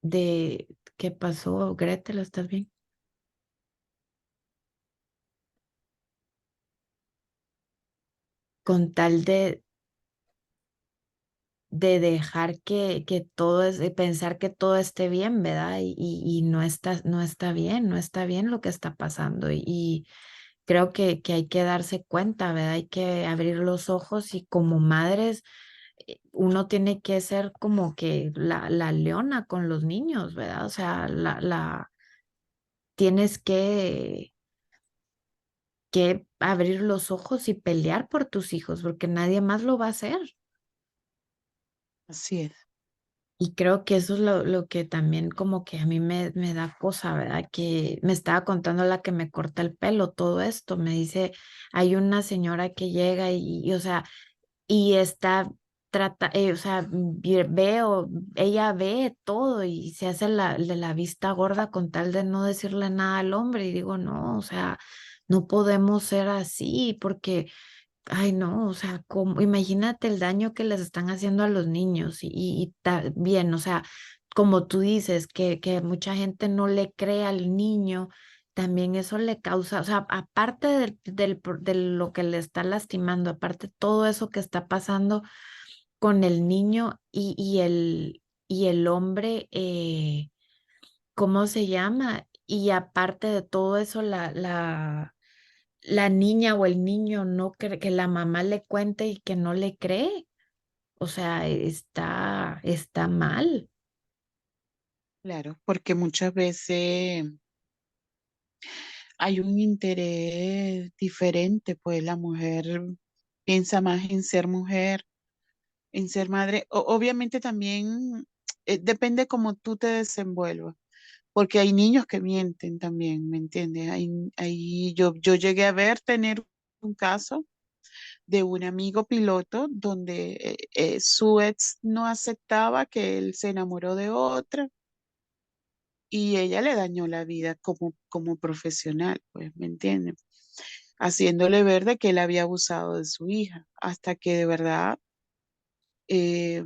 de, ¿qué pasó? Gretel, ¿estás bien? Con tal de dejar que todo es, de pensar que todo esté bien, ¿verdad? Y no está bien, no está bien lo que está pasando. Y creo que hay que darse cuenta, ¿verdad? Hay que abrir los ojos y como madres, uno tiene que ser como que la leona con los niños, ¿verdad? O sea, tienes que abrir los ojos y pelear por tus hijos, porque nadie más lo va a hacer. Así es. Y creo que eso es lo que también como que a mí me da cosa, ¿verdad? Que me estaba contando la que me corta el pelo, todo esto. Me dice, hay una señora que llega o sea, y está, o sea, veo, ella ve todo y se hace de la vista gorda con tal de no decirle nada al hombre. Y digo, no, o sea, no podemos ser así porque ay, no, o sea, imagínate el daño que les están haciendo a los niños y bien, o sea, como tú dices, que mucha gente no le cree al niño, también eso le causa, o sea, aparte de lo que le está lastimando, aparte todo eso que está pasando con el niño y el hombre, ¿cómo se llama? Y aparte de todo eso, la niña o el niño no cree que la mamá le cuente y que no le cree. O sea, está mal. Claro, porque muchas veces hay un interés diferente, pues la mujer piensa más en ser mujer, en ser madre. Obviamente también depende cómo tú te desenvuelvas, porque hay niños que mienten también, ¿me entiendes? Yo llegué a tener un caso de un amigo piloto donde su ex no aceptaba que él se enamoró de otra y ella le dañó la vida como profesional, pues, ¿me entiendes? Haciéndole ver de que él había abusado de su hija, hasta que de verdad eh,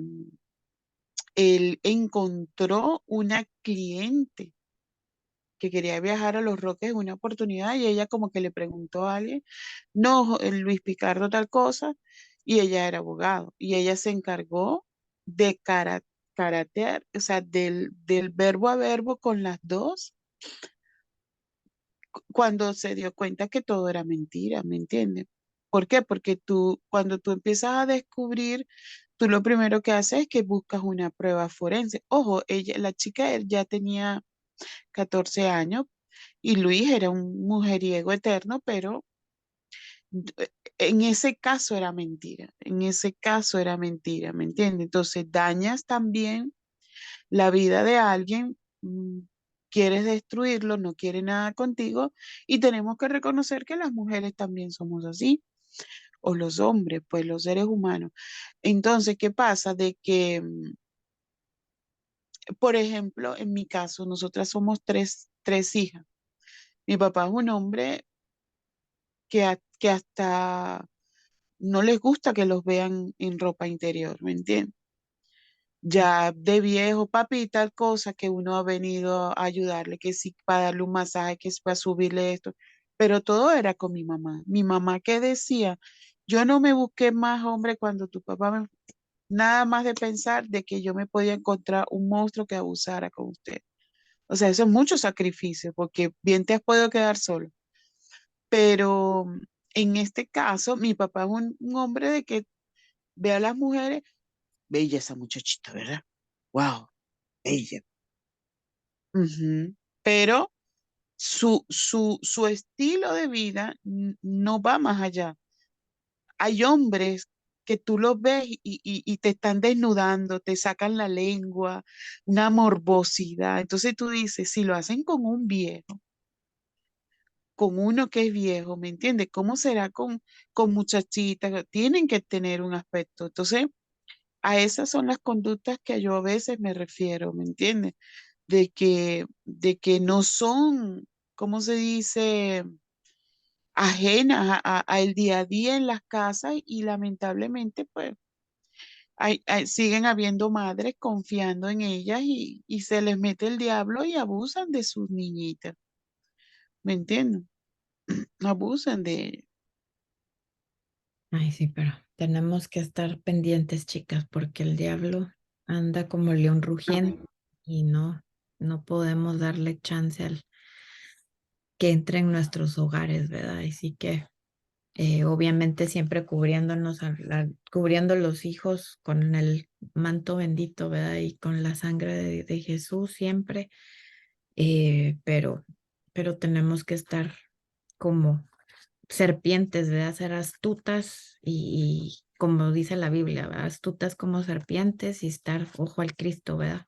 él encontró una cliente que quería viajar a Los Roques en una oportunidad y ella como que le preguntó a alguien, no, Luis Picardo tal cosa, y ella era abogado, y ella se encargó de caratear, o sea, del verbo a verbo con las dos cuando se dio cuenta que todo era mentira, ¿me entiendes? ¿Por qué? Porque cuando tú empiezas a descubrir, tú lo primero que haces es que buscas una prueba forense. Ojo, la chica él ya tenía 14 años y Luis era un mujeriego eterno, pero en ese caso era mentira, en ese caso era mentira, ¿me entiendes? Entonces dañas también la vida de alguien, quieres destruirlo, no quiere nada contigo y tenemos que reconocer que las mujeres también somos así, o los hombres, pues los seres humanos. Entonces, ¿qué pasa? De que, por ejemplo, en mi caso, nosotras somos tres hijas. Mi papá es un hombre que hasta no les gusta que los vean en ropa interior, ¿me entiendes? Ya de viejo, papi, tal cosa que uno ha venido a ayudarle, que sí, para darle un masaje, que es para subirle esto, pero todo era con mi mamá. Mi mamá que decía, yo no me busqué más hombre cuando tu papá nada más de pensar de que yo me podía encontrar un monstruo que abusara con usted. O sea, eso es mucho sacrificio, porque bien te has podido quedar solo. Pero en este caso, mi papá es un hombre de que ve a las mujeres, bella esa muchachita, ¿verdad? Wow, bella. Ujú. Pero su estilo de vida no va más allá. Hay hombres que tú los ves y te están desnudando, te sacan la lengua, una morbosidad. Entonces tú dices, si lo hacen con un viejo, con uno que es viejo, ¿me entiendes? ¿Cómo será con muchachitas? Tienen que tener un aspecto. Entonces, a esas son las conductas que yo a veces me refiero, ¿me entiendes? De que no son, ¿cómo se dice? Ajenas a el día a día en las casas y lamentablemente pues siguen habiendo madres confiando en ellas y se les mete el diablo y abusan de sus niñitas, ¿me entiendes? Abusan de ellas. Ay, sí, pero tenemos que estar pendientes, chicas, porque el diablo anda como león rugiente y no podemos darle chance al que entre en nuestros hogares, ¿verdad? Así que obviamente siempre cubriéndonos, cubriendo los hijos con el manto bendito, ¿verdad? Y con la sangre de Jesús siempre, pero tenemos que estar como serpientes, ¿verdad? Ser astutas y como dice la Biblia, ¿verdad? Astutas como serpientes y estar ojo al Cristo, ¿verdad?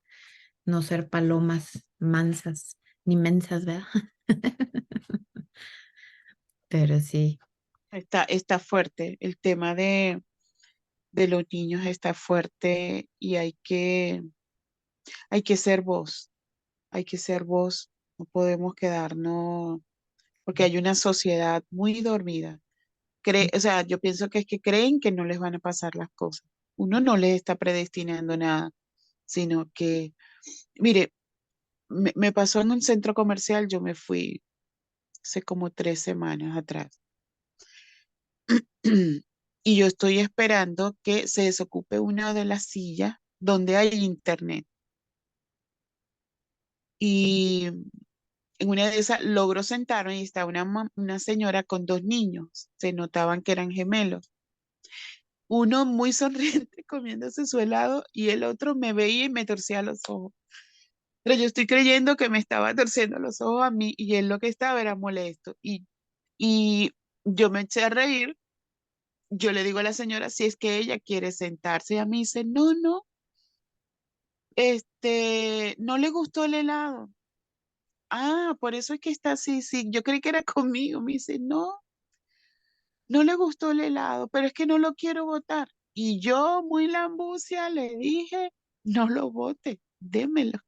No ser palomas mansas ni mensas, ¿verdad? Pero sí, Está fuerte, el tema de los niños está fuerte y hay que ser voz, hay que ser voz, no podemos quedarnos, porque hay una sociedad muy dormida. O sea, yo pienso que es que creen que no les van a pasar las cosas. Uno no les está predestinando nada, sino que, mire, me pasó en un centro comercial, yo me fui hace como 3 semanas atrás. Y yo estoy esperando que se desocupe una de las sillas donde hay internet. Y en una de esas logro sentarme y está una señora con 2 niños. Se notaban que eran gemelos. Uno muy sonriente comiéndose su helado y el otro me veía y me torcía los ojos. Pero yo estoy creyendo que me estaba torciendo los ojos a mí y él lo que estaba era molesto. Y yo me eché a reír. Yo le digo a la señora si es que ella quiere sentarse y a mí dice, no, no, no le gustó el helado. Ah, por eso es que está así, sí, yo creí que era conmigo. Me dice, no, no le gustó el helado, pero es que no lo quiero botar. Y yo, muy lambucia, le dije, no lo bote, démelo.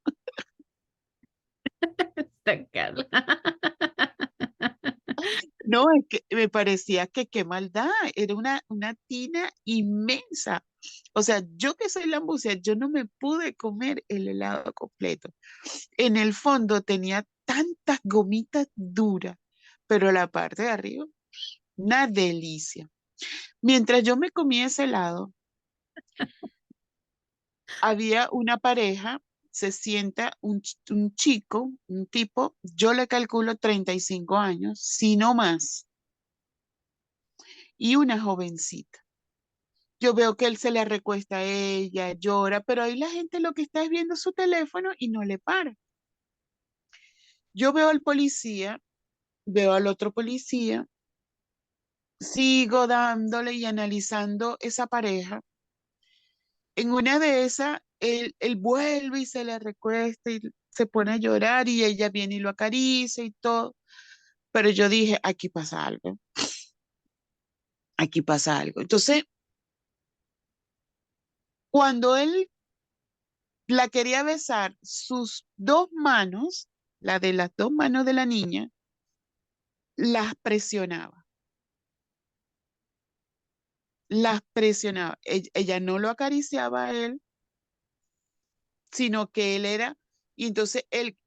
está Carla. No, es que me parecía que qué maldad, era una tina inmensa. O sea, yo que soy lambucia, yo no me pude comer el helado completo. En el fondo tenía tantas gomitas duras, pero la parte de arriba, una delicia. Mientras yo me comía ese helado, había una pareja, se sienta un chico, un tipo, yo le calculo 35 años, si no más, y una jovencita. Yo veo que él se le recuesta a ella, llora, pero ahí la gente lo que está es viendo su teléfono y no le para. Yo veo al policía, veo al otro policía, sigo dándole y analizando esa pareja. En una de esas, él vuelve y se le recuesta y se pone a llorar y ella viene y lo acaricia y todo. Pero yo dije, aquí pasa algo, aquí pasa algo. Entonces, cuando él la quería besar, sus 2 manos, la de las 2 manos de la niña, las presionaba, las presionaba. Ella no lo acariciaba a él, sino que él era, y entonces él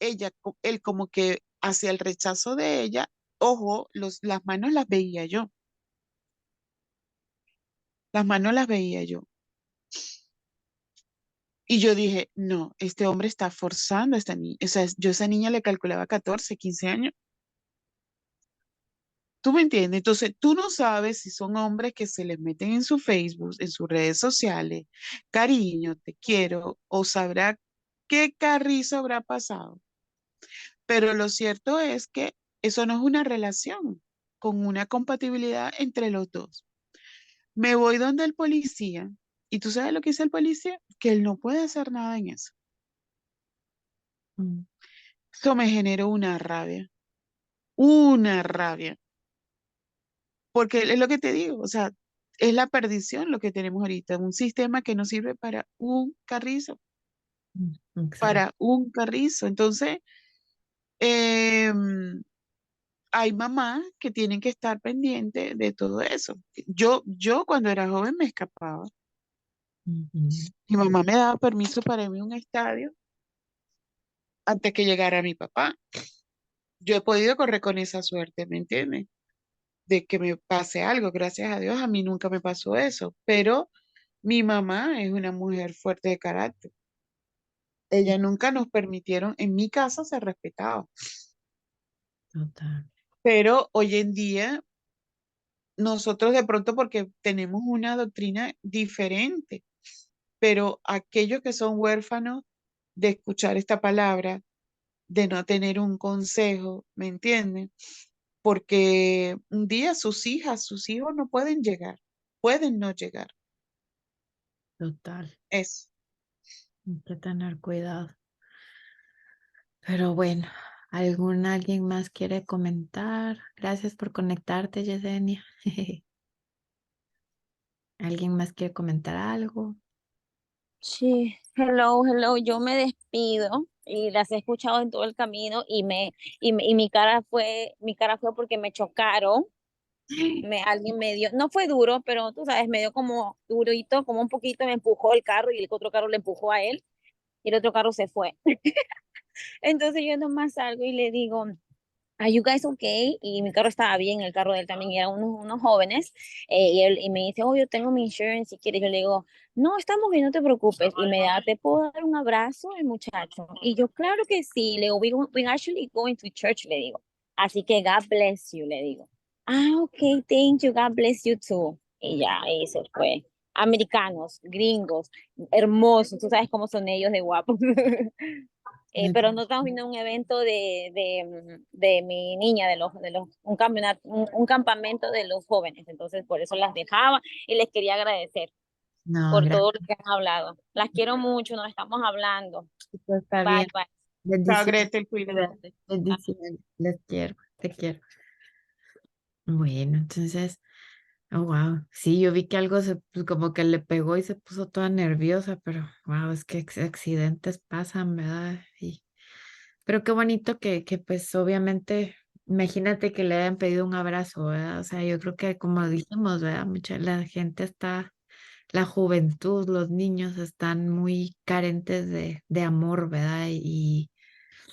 como que hacia el rechazo de ella, ojo, las manos las veía yo, las manos las veía yo. Y yo dije, no, este hombre está forzando a esta niña. O sea, yo a esa niña le calculaba 14, 15 años. ¿Tú me entiendes? Entonces, tú no sabes si son hombres que se les meten en su Facebook, en sus redes sociales, cariño, te quiero, o sabrá qué carrizo habrá pasado. Pero lo cierto es que eso no es una relación con una compatibilidad entre los dos. Me voy donde el policía, y tú sabes lo que dice el policía, que él no puede hacer nada en eso. Mm. Eso me generó una rabia, porque es lo que te digo, o sea, es la perdición lo que tenemos ahorita, un sistema que no sirve para un carrizo, Exacto. para un carrizo. Entonces, em, hay mamás que tienen que estar pendientes de todo eso. Yo cuando era joven me escapaba. Ujú. Mi mamá me daba permiso para irme a un estadio antes que llegara mi papá. Yo he podido correr con esa suerte, ¿me entiendes? De que me pase algo, gracias a Dios, a mí nunca me pasó eso, pero mi mamá es una mujer fuerte de carácter. Ella nunca nos permitieron, en mi casa se respetaba, Total. pero hoy en día nosotros de pronto porque tenemos una doctrina diferente, pero aquellos que son huérfanos de escuchar esta palabra, de no tener un consejo, ¿me entienden? Porque un día sus hijas, sus hijos no pueden llegar, pueden no llegar. Total. Eso. Hay que tener cuidado. Pero bueno, alguien más quiere comentar? Gracias por conectarte, Yesenia. ¿Alguien más quiere comentar algo? Sí, hello, yo me despido y las he escuchado en todo el camino y mi cara fue porque me chocaron, alguien me dio, no fue duro, pero tú sabes, me dio como durito, como un poquito, me empujó el carro y el otro carro le empujó a él y el otro carro se fue. Entonces yo nomás salgo y le digo, ¿Are you guys okay? Y mi carro estaba bien, el carro de él también, y eran unos jóvenes, y me dice, oh, yo tengo mi insurance, si quieres. Yo le digo, no, estamos bien, no te preocupes. Y me da, ¿te puedo dar un abrazo, el muchacho? Y yo, claro que sí. Le digo, we actually going to church, le digo. Así que God bless you, le digo. Ah, ok, thank you, God bless you too. Y ya, y se fue. Americanos, gringos, hermosos, tú sabes cómo son ellos de guapos. Pero no estamos viendo un evento de mi niña, un campeonato, un campamento de los jóvenes. Entonces, por eso las dejaba y les quería agradecer No, por todo gracias. lo que han hablado. Las quiero mucho, nos estamos hablando. Está Bye, bien. bye. Chao, Bendiciones. Gretel, cuídate. Cuídate. Bendiciones. Les quiero. Te quiero. Bueno, entonces, oh, wow. Sí, yo vi que algo pues, como que le pegó y se puso toda nerviosa, pero wow, es que accidentes pasan, ¿verdad? Pero qué bonito que pues obviamente, imagínate que le hayan pedido un abrazo, ¿verdad? O sea, yo creo que como dijimos, ¿verdad? Mucha la gente está, la juventud, los niños están muy carentes de amor, ¿verdad?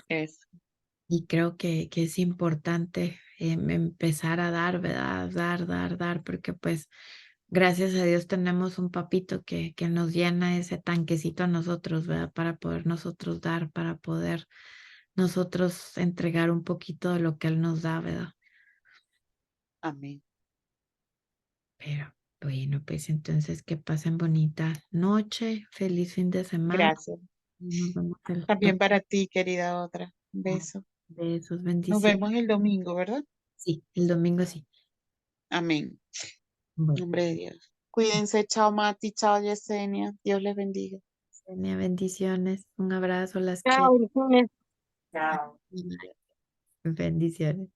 Eso. Y creo que es importante empezar a dar, ¿verdad? Dar, porque pues gracias a Dios tenemos un papito que nos llena ese tanquecito a nosotros, ¿verdad? Para poder nosotros dar, para poder nosotros entregar un poquito de lo que Él nos da, ¿verdad? Amén. Pero bueno, pues entonces que pasen bonita noche, feliz fin de semana. Gracias. Nos vemos También para ti, querida otra. Un beso. besos, Nos bendiciones. vemos el domingo, ¿verdad? Sí, el domingo sí. Amén. En Bueno, nombre de Dios. Cuídense. Chao, Mati. Chao, Yesenia. Dios les bendiga. bendiciones, un abrazo, las quiero. Chao, Chao. Bendiciones.